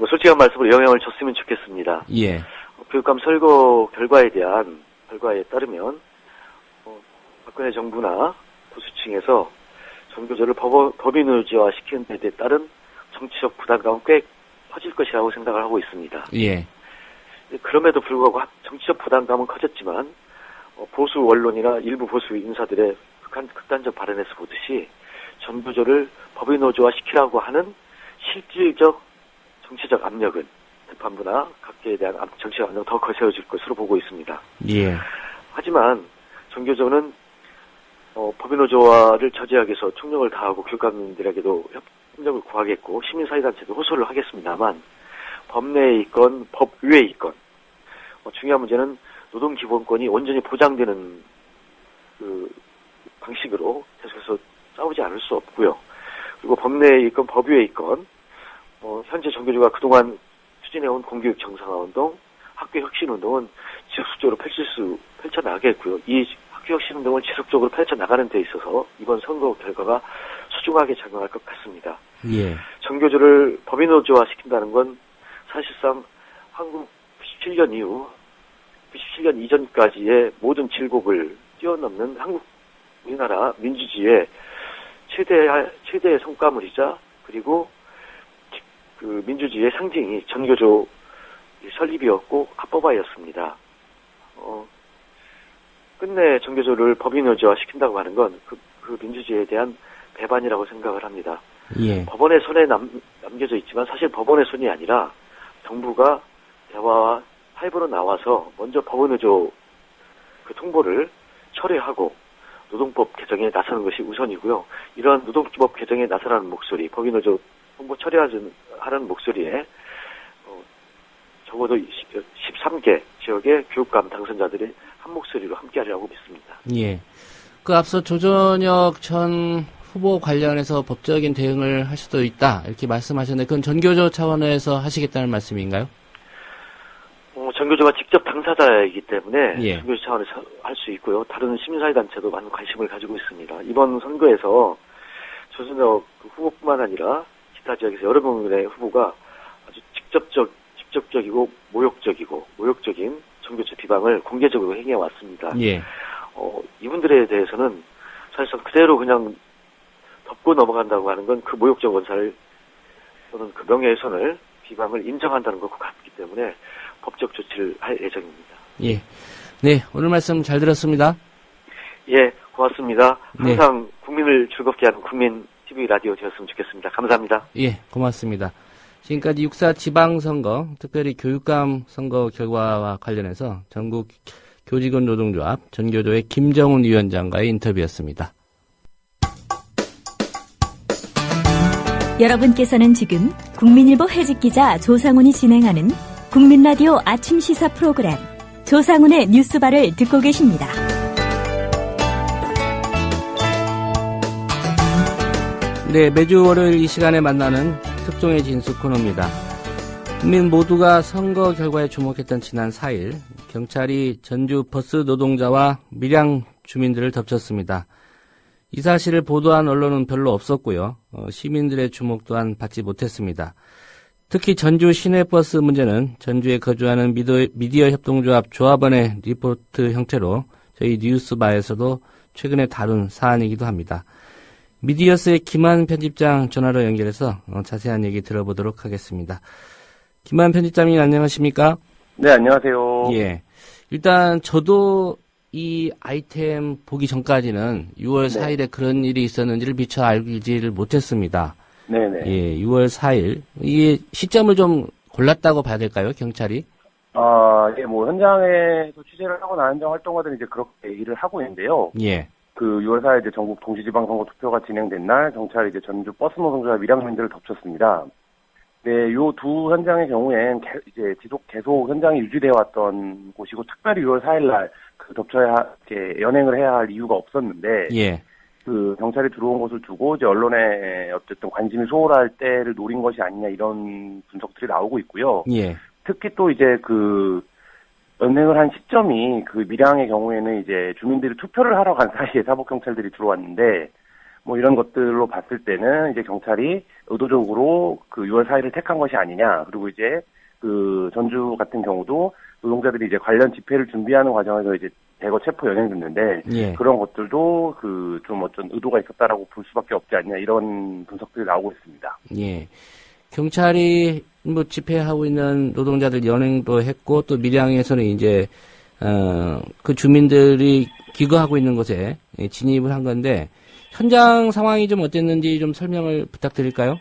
솔직한 말씀으로 영향을 줬으면 좋겠습니다. 예. 교육감 선거 결과에 따르면 박근혜 정부나 보수층에서 전교조를 법인의료화 시키는 데 따른 정치적 부담감은 꽤 커질 것이라고 생각을 하고 있습니다. 예. 그럼에도 불구하고 정치적 부담감은 커졌지만 보수 언론이나 일부 보수 인사들의 극단적 발언에서 보듯이 전교조를 법인노조화 시키라고 하는 실질적 정치적 압력은 재판부나 각계에 대한 정치적 압력은 더 거세워질 것으로 보고 있습니다. 예. 하지만 전교조는 법인노조화를 저지하기 위해서 총력을 다하고 교육감님들에게도 협력을 구하겠고 시민사회단체도 호소를 하겠습니다만 법 내에 있건 법 위에 있건 중요한 문제는 노동기본권이 온전히 보장되는 그 방식으로 계속해서 싸우지 않을 수 없고요. 그리고 법 내에 있건 법 위에 있건 현재 전교조가 그동안 추진해온 공교육 정상화운동, 학교혁신운동은 지속적으로 펼쳐나가겠고요. 이 학교혁신운동을 지속적으로 펼쳐나가는 데 있어서 이번 선거 결과가 소중하게 작용할 것 같습니다. 예. 전교조를 법인노조화 시킨다는 건 사실상 한국 97년 이후 97년 이전까지의 모든 질곡을 뛰어넘는 우리나라 민주주의의 최대의 성과물이자 그리고 그 민주주의의 상징이 전교조 설립이었고 합법화였습니다. 끝내 전교조를 법인노조화 시킨다고 하는 건 그 민주주의에 대한 배반이라고 생각을 합니다. 예. 법원의 손에 남겨져 있지만 사실 법원의 손이 아니라 정부가 대화와 하이브로 나와서 먼저 법원노조 그 통보를 철회하고 노동법 개정에 나서는 것이 우선이고요. 이러한 노동법 개정에 나서라는 목소리, 법인노조 통보 철회하는 목소리에 적어도 13개 지역의 교육감 당선자들이 한 목소리로 함께하리라고 믿습니다. 예. 그 앞서 조전혁 전 후보 관련해서 법적인 대응을 할 수도 있다 이렇게 말씀하셨는데 그건 전교조 차원에서 하시겠다는 말씀인가요? 전교조가 직접 당사자이기 때문에 예. 전교조 차원에서 할 수 있고요. 다른 시민사회단체도 많은 관심을 가지고 있습니다. 이번 선거에서 조전혁 후보뿐만 아니라 기타 지역에서 여러 명의 후보가 아주 직접적이고 모욕적인 전교조 비방을 공개적으로 행해왔습니다. 예. 이분들에 대해서는 사실상 그대로 그냥 덮고 넘어간다고 하는 건 그 모욕적 원사를 또는 그 명예훼손을 비방을 인정한다는 것과 같기 때문에 법적 조치를 할 예정입니다. 예. 네, 오늘 말씀 잘 들었습니다. 예, 고맙습니다. 항상 네. 국민을 즐겁게 하는 국민 TV 라디오 되었으면 좋겠습니다. 감사합니다. 예, 고맙습니다. 지금까지 6.4 지방선거, 특별히 교육감 선거 결과와 관련해서 전국 교직원 노동조합 전교조의 김정훈 위원장과의 인터뷰였습니다. 여러분께서는 지금 국민일보 해직기자 조상훈이 진행하는 국민라디오 아침 시사 프로그램 조상훈의 뉴스바를 듣고 계십니다. 네, 매주 월요일 이 시간에 만나는 특종의 진수 코너입니다. 국민 모두가 선거 결과에 주목했던 지난 4일 경찰이 전주 버스 노동자와 밀양 주민들을 덮쳤습니다. 이 사실을 보도한 언론은 별로 없었고요. 시민들의 주목 또한 받지 못했습니다. 특히 전주 시내버스 문제는 전주에 거주하는 미디어 협동조합 조합원의 리포트 형태로 저희 뉴스바에서도 최근에 다룬 사안이기도 합니다. 미디어스의 김한 편집장 전화로 연결해서 자세한 얘기 들어보도록 하겠습니다. 김한 편집장님 안녕하십니까? 네, 안녕하세요. 예. 일단 저도 이 아이템 보기 전까지는 6월 4일에 그런 일이 있었는지를 미처 알지를 못했습니다. 네네. 예, 6월 4일. 이 시점을 좀 골랐다고 봐야 될까요, 경찰이? 예, 뭐, 현장에서 취재를 하고 나현장 활동가들이 이제 그렇게 얘기를 하고 있는데요. 예. 그 6월 4일 이제 전국 동시지방선거 투표가 진행된 날, 경찰이 이제 전주 버스 노동자 밀양민들을 덮쳤습니다. 네, 요 두 현장의 경우엔 이제 계속 현장이 유지되어 왔던 곳이고, 특별히 6월 4일 날 그 이렇게 연행을 해야 할 이유가 없었는데, 예. 그 경찰이 들어온 것을 두고 이제 언론에 어쨌든 관심이 소홀할 때를 노린 것이 아니냐 이런 분석들이 나오고 있고요. 예. 특히 또 이제 그 연행을 한 시점이 그 밀양의 경우에는 이제 주민들이 투표를 하러 간 사이에 사법경찰들이 들어왔는데 뭐 이런 것들로 봤을 때는 이제 경찰이 의도적으로 그 6월 4일을 택한 것이 아니냐. 그리고 이제 그 전주 같은 경우도 노동자들이 이제 관련 집회를 준비하는 과정에서 이제 대거 체포 연행됐는데 예. 그런 것들도 그 좀 어떤 의도가 있었다라고 볼 수밖에 없지 않냐 이런 분석들이 나오고 있습니다. 예. 경찰이 뭐 집회하고 있는 노동자들 연행도 했고 또 밀양에서는 이제 그 주민들이 기거하고 있는 곳에 진입을 한 건데 현장 상황이 좀 어땠는지 좀 설명을 부탁드릴까요?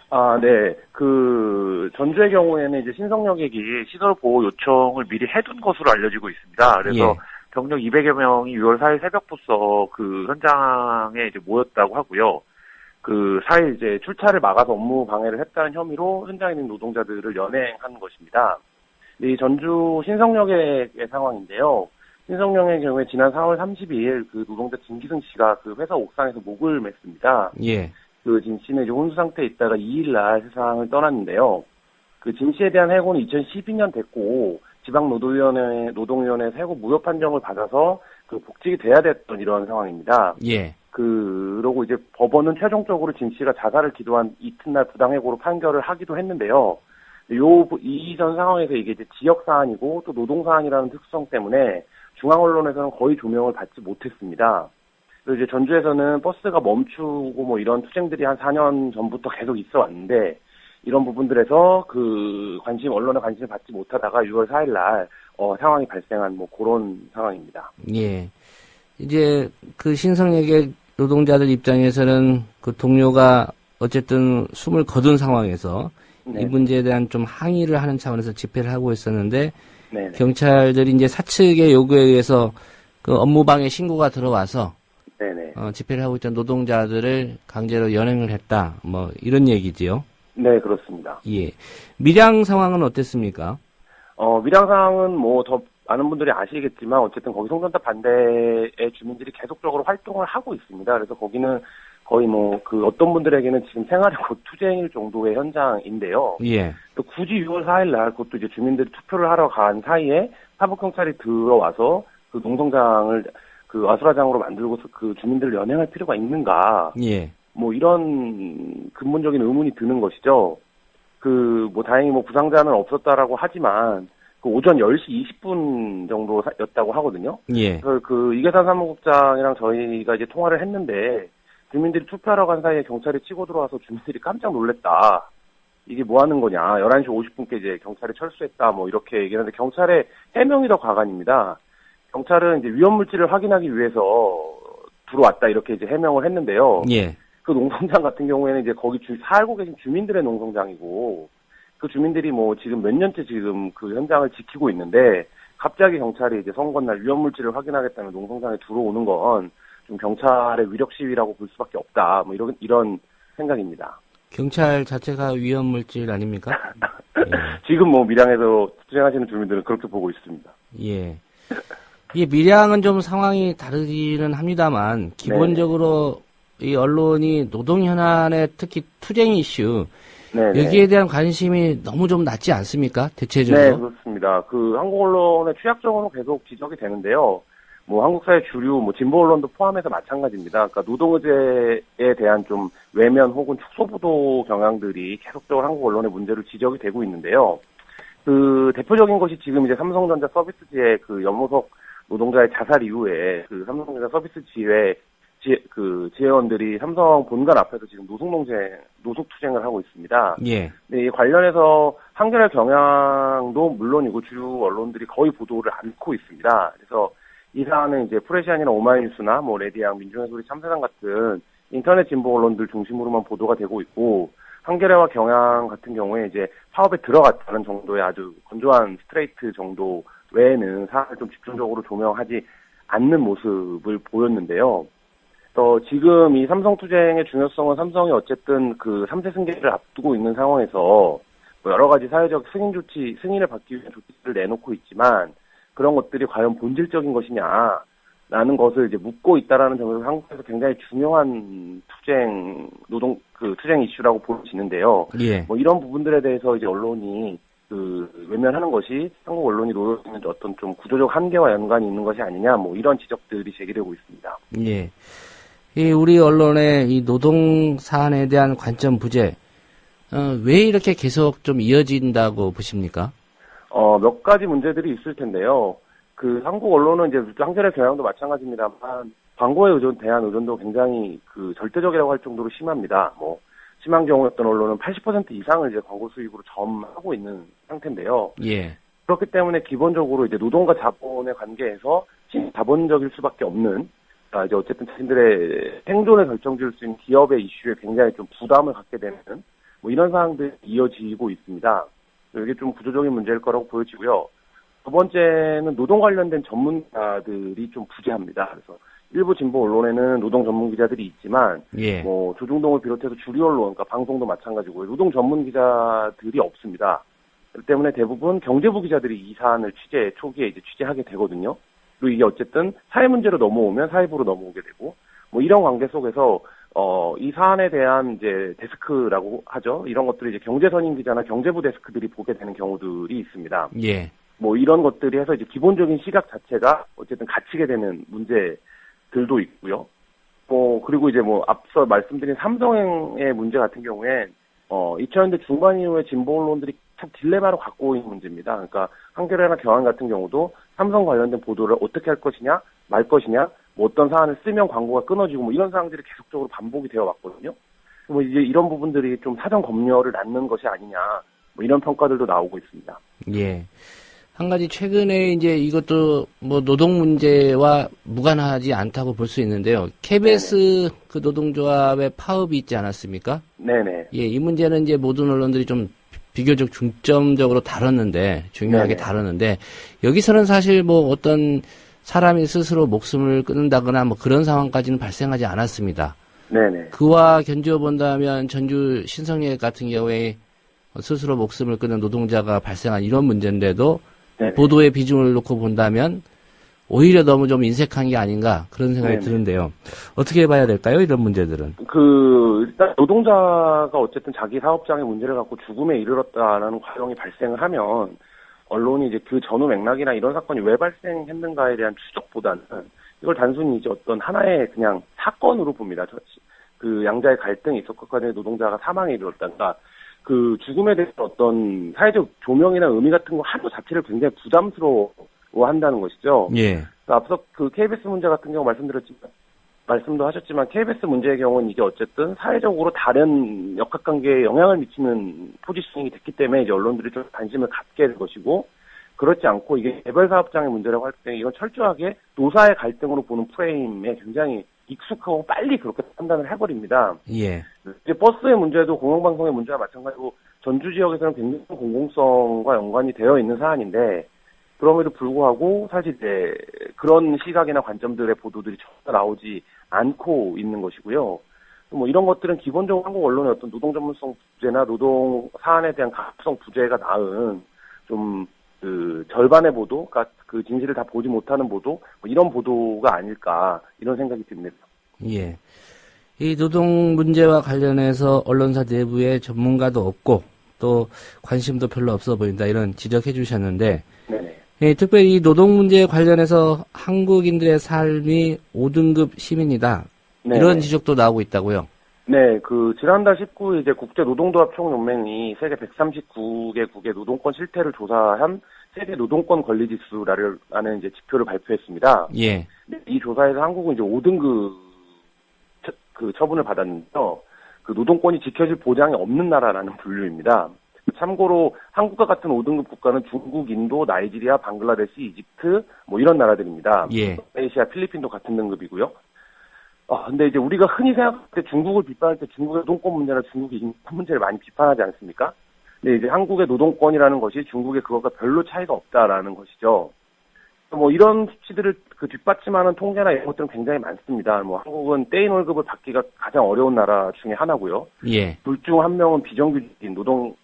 아, 네. 그 전주의 경우에는 이제 신성역에기 시설 보호 요청을 미리 해둔 것으로 알려지고 있습니다. 그래서 예. 경력 200여 명이 6월 4일 새벽부터 그 현장에 이제 모였다고 하고요. 그 4일 이제 출차를 막아서 업무 방해를 했다는 혐의로 현장에 있는 노동자들을 연행한 것입니다. 이 전주 신성역의 상황인데요. 신성역의 경우에 지난 4월 32일 그 노동자 진기승 씨가 그 회사 옥상에서 목을 맸습니다. 예. 그 진 씨는 이제 혼수 상태에 있다가 2일날 세상을 떠났는데요. 그 진 씨에 대한 해고는 2012년 됐고 지방노동위원회에서 해고 무효 판정을 받아서 그 복직이 돼야 됐던 이런 상황입니다. 예. 그러고 이제 법원은 최종적으로 진 씨가 자살을 기도한 이튿날 부당해고로 판결을 하기도 했는데요. 이전 상황에서 이게 이제 지역 사안이고 또 노동 사안이라는 특수성 때문에 중앙 언론에서는 거의 조명을 받지 못했습니다. 그리고 이제 전주에서는 버스가 멈추고 뭐 이런 투쟁들이 한 4년 전부터 계속 있어 왔는데 이런 부분들에서 그 언론의 관심을 받지 못하다가 6월 4일 날 상황이 발생한 뭐 그런 상황입니다. 예. 이제 그 신성역의 노동자들 입장에서는 그 동료가 어쨌든 숨을 거둔 상황에서 네. 이 문제에 대한 좀 항의를 하는 차원에서 집회를 하고 있었는데 네. 경찰들이 이제 사측의 요구에 의해서 그 업무방해 신고가 들어와서 네네. 집회를 하고 있던 노동자들을 강제로 연행을 했다. 뭐 이런 얘기지요. 네, 그렇습니다. 예. 밀양 상황은 어땠습니까? 밀양 상황은 뭐 더 많은 분들이 아시겠지만 어쨌든 거기 송전탑 반대의 주민들이 계속적으로 활동을 하고 있습니다. 그래서 거기는 거의 뭐 그 어떤 분들에게는 지금 생활의 곧 투쟁일 정도의 현장인데요. 예. 또 굳이 6월 4일 날 그것도 이제 주민들이 투표를 하러 간 사이에 사법경찰이 들어와서 그 농성장을 그 아수라장으로 만들고서 그 주민들을 연행할 필요가 있는가. 예. 뭐 이런 근본적인 의문이 드는 것이죠. 그 뭐 다행히 뭐 부상자는 없었다라고 하지만 그 오전 10시 20분 정도였다고 하거든요. 예. 그래서 그 이계산 사무국장이랑 저희가 이제 통화를 했는데 주민들이 투표하러 간 사이에 경찰이 치고 들어와서 주민들이 깜짝 놀랐다. 이게 뭐 하는 거냐. 11시 50분께 이제 경찰이 철수했다. 뭐 이렇게 얘기하는데 경찰의 해명이 더 가관입니다. 경찰은 이제 위험 물질을 확인하기 위해서 들어왔다. 이렇게 이제 해명을 했는데요. 예. 그 농성장 같은 경우에는 이제 거기 살고 계신 주민들의 농성장이고 그 주민들이 뭐 지금 몇 년째 지금 그 현장을 지키고 있는데 갑자기 경찰이 이제 선거날 위험 물질을 확인하겠다며 농성장에 들어오는 건 좀 경찰의 위력 시위라고 볼 수밖에 없다. 뭐 이런 생각입니다. 경찰 자체가 위험 물질 아닙니까? 예. 지금 뭐 밀양에서 투쟁하시는 주민들은 그렇게 보고 있습니다. 예. 이게 밀양은 좀 상황이 다르기는 합니다만 기본적으로 이 언론이 노동 현안에 특히 투쟁 이슈 네네. 여기에 대한 관심이 너무 좀 낮지 않습니까? 대체적으로. 네, 그렇습니다. 그 한국 언론의 취약적으로 계속 지적이 되는데요. 뭐 한국 사회 주류 뭐 진보 언론도 포함해서 마찬가지입니다. 그러니까 노동의제에 대한 좀 외면 혹은 축소 보도 경향들이 계속적으로 한국 언론의 문제로 지적이 되고 있는데요. 그 대표적인 것이 지금 이제 삼성전자 서비스지의 그 연무석 노동자의 자살 이후에 그 삼성전자 서비스 지회원들이 삼성 본관 앞에서 지금 노숙 투쟁을 하고 있습니다. 예. 네, 이 관련해서 한겨레 경향도 물론이고 주요 언론들이 거의 보도를 않고 있습니다. 그래서 이 사안은 이제 프레시안이나 오마이뉴스나 뭐 레디앙, 민중의 소리, 참세상 같은 인터넷 진보 언론들 중심으로만 보도가 되고 있고 한겨레와 경향 같은 경우에 이제 파업에 들어갔다는 정도의 아주 건조한 스트레이트 정도 외에는 사안을 좀 집중적으로 조명하지 않는 모습을 보였는데요. 지금 이 삼성 투쟁의 중요성은 삼성이 어쨌든 그 3세 승계를 앞두고 있는 상황에서 여러 가지 사회적 승인을 받기 위한 조치를 내놓고 있지만 그런 것들이 과연 본질적인 것이냐라는 것을 이제 묻고 있다라는 점에서 한국에서 굉장히 중요한 투쟁 이슈라고 보여지는데요. 예. 뭐 이런 부분들에 대해서 이제 언론이 외면하는 것이 한국 언론이 놓여있는 어떤 좀 구조적 한계와 연관이 있는 것이 아니냐, 뭐 이런 지적들이 제기되고 있습니다. 예. 우리 언론의 이 노동 사안에 대한 관점 부재, 왜 이렇게 계속 좀 이어진다고 보십니까? 몇 가지 문제들이 있을 텐데요. 그 한국 언론은 이제 한겨레 경향도 마찬가지입니다만 광고에 대한 의존도 굉장히 그 절대적이라고 할 정도로 심합니다. 뭐 심한 경우 어떤 언론은 80% 이상을 이제 광고 수익으로 점하고 있는 상태인데요. 예. 그렇기 때문에 기본적으로 이제 노동과 자본의 관계에서 자본적일 수밖에 없는, 그러니까 이제 어쨌든 자신들의 생존을 결정지을 수 있는 기업의 이슈에 굉장히 좀 부담을 갖게 되는 뭐 이런 상황들이 이어지고 있습니다. 이게 좀 구조적인 문제일 거라고 보여지고요. 두 번째는 노동 관련된 전문가들이 좀 부재합니다. 그래서 일부 진보 언론에는 노동 전문 기자들이 있지만, 예. 뭐 조중동을 비롯해서 주류 언론, 그러니까 방송도 마찬가지고요. 노동 전문 기자들이 없습니다. 그렇기 때문에 대부분 경제부 기자들이 이 사안을 초기에 이제 취재하게 되거든요. 그리고 이게 어쨌든 사회 문제로 넘어오면 사회부로 넘어오게 되고, 뭐 이런 관계 속에서 이 사안에 대한 이제 데스크라고 하죠. 이런 것들이 이제 경제선임 기자나 경제부 데스크들이 보게 되는 경우들이 있습니다. 예. 뭐 이런 것들이 해서 이제 기본적인 시각 자체가 어쨌든 갇히게 되는 문제들도 있고요. 그리고 이제 뭐 앞서 말씀드린 삼성의 문제 같은 경우에 2000년대 중반 이후에 진보 언론들이 참 딜레마로 갖고 있는 문제입니다. 그러니까 한겨레나 경향 같은 경우도 삼성 관련된 보도를 어떻게 할 것이냐, 말 것이냐, 뭐 어떤 사안을 쓰면 광고가 끊어지고 뭐 이런 사항들이 계속적으로 반복이 되어 왔거든요. 뭐 이제 이런 부분들이 좀 사전 검열을 낳는 것이 아니냐, 뭐 이런 평가들도 나오고 있습니다. 예. 한 가지 최근에 이제 이것도 뭐 노동 문제와 무관하지 않다고 볼 수 있는데요. KBS 네네. 그 노동조합의 파업이 있지 않았습니까? 네네. 예, 이 문제는 이제 모든 언론들이 좀 비교적 중점적으로 다뤘는데, 중요하게 네네. 다뤘는데, 여기서는 사실 뭐 어떤 사람이 스스로 목숨을 끊는다거나 뭐 그런 상황까지는 발생하지 않았습니다. 네네. 그와 견주어 본다면 전주 신성역 같은 경우에 스스로 목숨을 끊는 노동자가 발생한 이런 문제인데도 네네. 보도의 비중을 놓고 본다면 오히려 너무 좀 인색한 게 아닌가 그런 생각이 네네. 드는데요. 어떻게 봐야 될까요? 이런 문제들은. 일단 노동자가 어쨌든 자기 사업장의 문제를 갖고 죽음에 이르렀다라는 과정이 발생을 하면 언론이 이제 그 전후 맥락이나 이런 사건이 왜 발생했는가에 대한 추적보다는 이걸 단순히 이제 어떤 하나의 그냥 사건으로 봅니다. 그 양자의 갈등이 있었거든요. 노동자가 사망에 이르렀다가 그 죽음에 대해서 어떤 사회적 조명이나 의미 같은 거 하루 자체를 굉장히 부담스러워한다는 것이죠. 예. 앞서 그 KBS 문제 같은 경우 말씀도 하셨지만 KBS 문제의 경우는 이게 어쨌든 사회적으로 다른 역학관계에 영향을 미치는 포지셔닝이 됐기 때문에 이제 언론들이 좀 관심을 갖게 될 것이고, 그렇지 않고 이게 개별 사업장의 문제라고 할 때 이건 철저하게 노사의 갈등으로 보는 프레임에 굉장히 익숙하고 빨리 그렇게 판단을 해버립니다. 예. 이제 버스의 문제도 공영방송의 문제와 마찬가지고 전주 지역에서는 굉장히 공공성과 연관이 되어 있는 사안인데, 그럼에도 불구하고 사실 이제 그런 시각이나 관점들의 보도들이 전혀 나오지 않고 있는 것이고요. 뭐 이런 것들은 기본적으로 한국 언론의 어떤 노동 전문성 부재나 노동 사안에 대한 가합성 부재가 낳은 좀 그 절반의 보도, 그러니까 그 진실을 다 보지 못하는 보도, 뭐 이런 보도가 아닐까 이런 생각이 듭니다. 예. 이 노동 문제와 관련해서 언론사 내부에 전문가도 없고 또 관심도 별로 없어 보인다 이런 지적해 주셨는데, 네네. 예, 특별히 이 노동 문제에 관련해서 한국인들의 삶이 5등급 시민이다. 네네. 이런 지적도 나오고 있다고요. 네, 지난달 19일 이제 국제노동조합총연맹이 세계 139개국의 노동권 실태를 조사한 세계 노동권 권리지수라는 이제 지표를 발표했습니다. 예. 이 조사에서 한국은 이제 5등급 처분을 받았는데요. 노동권이 지켜질 보장이 없는 나라라는 분류입니다. 참고로 한국과 같은 5등급 국가는 중국, 인도, 나이지리아, 방글라데시, 이집트 뭐 이런 나라들입니다. 예. 말레이시아, 필리핀도 같은 등급이고요. 근데 이제 우리가 흔히 생각할 때 중국을 비판할 때 중국의 노동권 문제나 중국의 인권 문제를 많이 비판하지 않습니까? 근데 이제 한국의 노동권이라는 것이 중국의 그것과 별로 차이가 없다라는 것이죠. 뭐 이런 수치들을 뒷받침하는 통계나 이런 것들은 굉장히 많습니다. 뭐 한국은 떼인 월급을 받기가 가장 어려운 나라 중에 하나고요. 예. 둘 중 한 명은 비정규직인 노동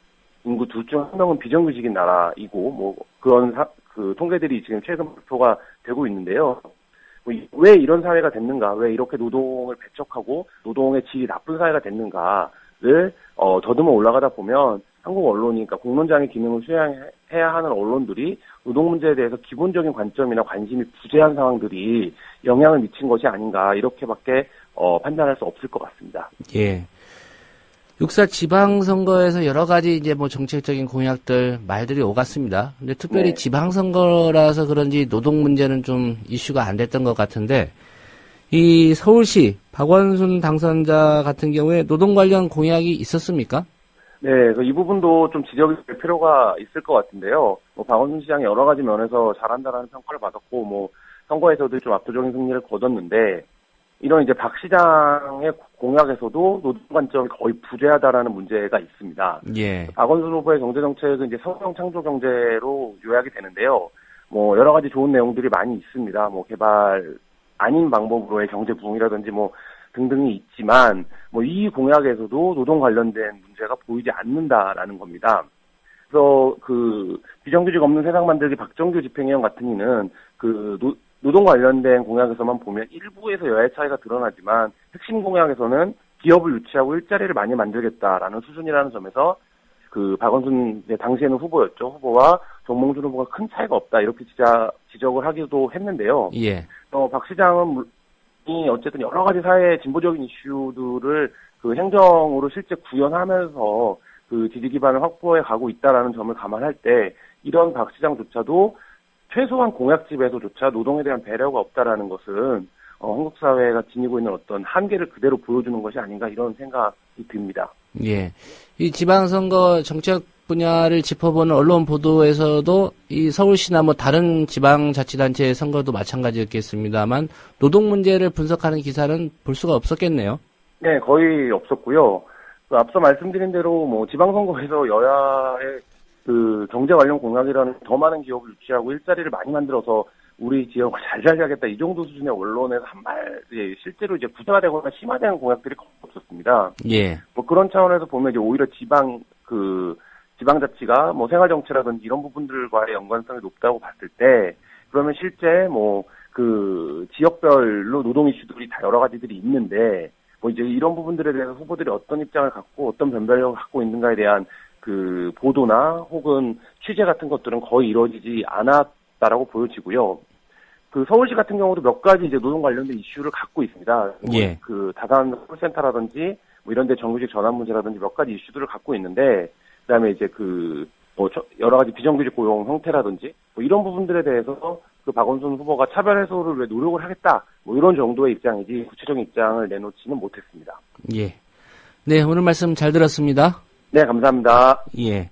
인구 둘 중 한 명은 비정규직인 나라이고 뭐 그런 통계들이 지금 최근 발표가 되고 있는데요. 왜 이런 사회가 됐는가, 왜 이렇게 노동을 배척하고 노동의 질이 나쁜 사회가 됐는가를 더듬어 올라가다 보면 한국 언론이, 그러니까 공론장의 기능을 수행해야 하는 언론들이 노동 문제에 대해서 기본적인 관점이나 관심이 부재한 상황들이 영향을 미친 것이 아닌가 이렇게밖에 판단할 수 없을 것 같습니다. 예. 6.4 지방선거에서 여러 가지 이제 뭐 정책적인 공약들, 말들이 오갔습니다. 근데 특별히 네. 지방선거라서 그런지 노동 문제는 좀 이슈가 안 됐던 것 같은데, 이 서울시 박원순 당선자 같은 경우에 노동 관련 공약이 있었습니까? 네, 이 부분도 좀 지적이 될 필요가 있을 것 같은데요. 박원순 시장이 여러 가지 면에서 잘한다라는 평가를 받았고, 선거에서도 좀 압도적인 승리를 거뒀는데, 이런 이제 박 시장의 공약에서도 노동 관점이 거의 부재하다라는 문제가 있습니다. 예. 박원순 후보의 경제정책은 이제 서구형 창조 경제로 요약이 되는데요. 여러 가지 좋은 내용들이 많이 있습니다. 개발 아닌 방법으로의 경제 부흥이라든지 등등이 있지만, 이 공약에서도 노동 관련된 문제가 보이지 않는다라는 겁니다. 그래서 비정규직 없는 세상 만들기 박정규 집행위원 같은 이는 노동 관련된 공약에서만 보면 일부에서 여야의 차이가 드러나지만 핵심 공약에서는 기업을 유치하고 일자리를 많이 만들겠다라는 수준이라는 점에서 박원순 당시에는 후보였죠. 후보와 정몽준 후보가 큰 차이가 없다 이렇게 지적을 하기도 했는데요. 예. 박 시장은 어쨌든 여러 가지 사회 진보적인 이슈들을 행정으로 실제 구현하면서 지지 기반을 확보해 가고 있다라는 점을 감안할 때 이런 박 시장조차도 최소한 공약집에서조차 노동에 대한 배려가 없다라는 것은 한국 사회가 지니고 있는 어떤 한계를 그대로 보여주는 것이 아닌가 이런 생각이 듭니다. 예, 이 지방선거 정책 분야를 짚어보는 언론 보도에서도 이 서울시나 다른 지방자치단체의 선거도 마찬가지였겠습니다만 노동 문제를 분석하는 기사는 볼 수가 없었겠네요. 네, 거의 없었고요. 앞서 말씀드린 대로 지방선거에서 여야의 경제 관련 공약이라는 더 많은 기업을 유치하고 일자리를 많이 만들어서 우리 지역을 잘 살려야겠다 이 정도 수준의 언론에서 실제로 이제 구체화되거나 심화되는 공약들이 거의 없었습니다. 예. 그런 차원에서 보면 이제 오히려 지방자치가 생활정치라든지 이런 부분들과의 연관성이 높다고 봤을 때 그러면 실제 지역별로 노동 이슈들이 다 여러 가지들이 있는데 이제 이런 부분들에 대해서 후보들이 어떤 입장을 갖고 어떤 변별력을 갖고 있는가에 대한 보도나 혹은 취재 같은 것들은 거의 이루어지지 않았다라고 보여지고요. 서울시 같은 경우도 몇 가지 이제 노동 관련된 이슈를 갖고 있습니다. 예. 다산 콜센터라든지 이런 데 정규직 전환 문제라든지 몇 가지 이슈들을 갖고 있는데 그다음에 이제 여러 가지 비정규직 고용 형태라든지 이런 부분들에 대해서 박원순 후보가 차별 해소를 왜 노력을 하겠다 이런 정도의 입장이지 구체적인 입장을 내놓지는 못했습니다. 예. 네, 오늘 말씀 잘 들었습니다. 네, 감사합니다. 예.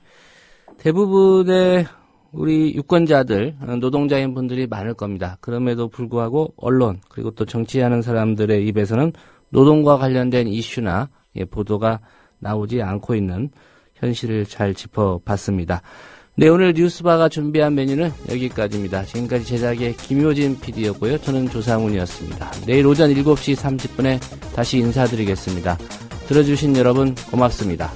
대부분의 우리 유권자들, 노동자인 분들이 많을 겁니다. 그럼에도 불구하고 언론, 그리고 또 정치하는 사람들의 입에서는 노동과 관련된 이슈나 보도가 나오지 않고 있는 현실을 잘 짚어봤습니다. 네, 오늘 뉴스바가 준비한 메뉴는 여기까지입니다. 지금까지 제작의 김효진 PD였고요. 저는 조상훈이었습니다. 내일 오전 7시 30분에 다시 인사드리겠습니다. 들어주신 여러분 고맙습니다.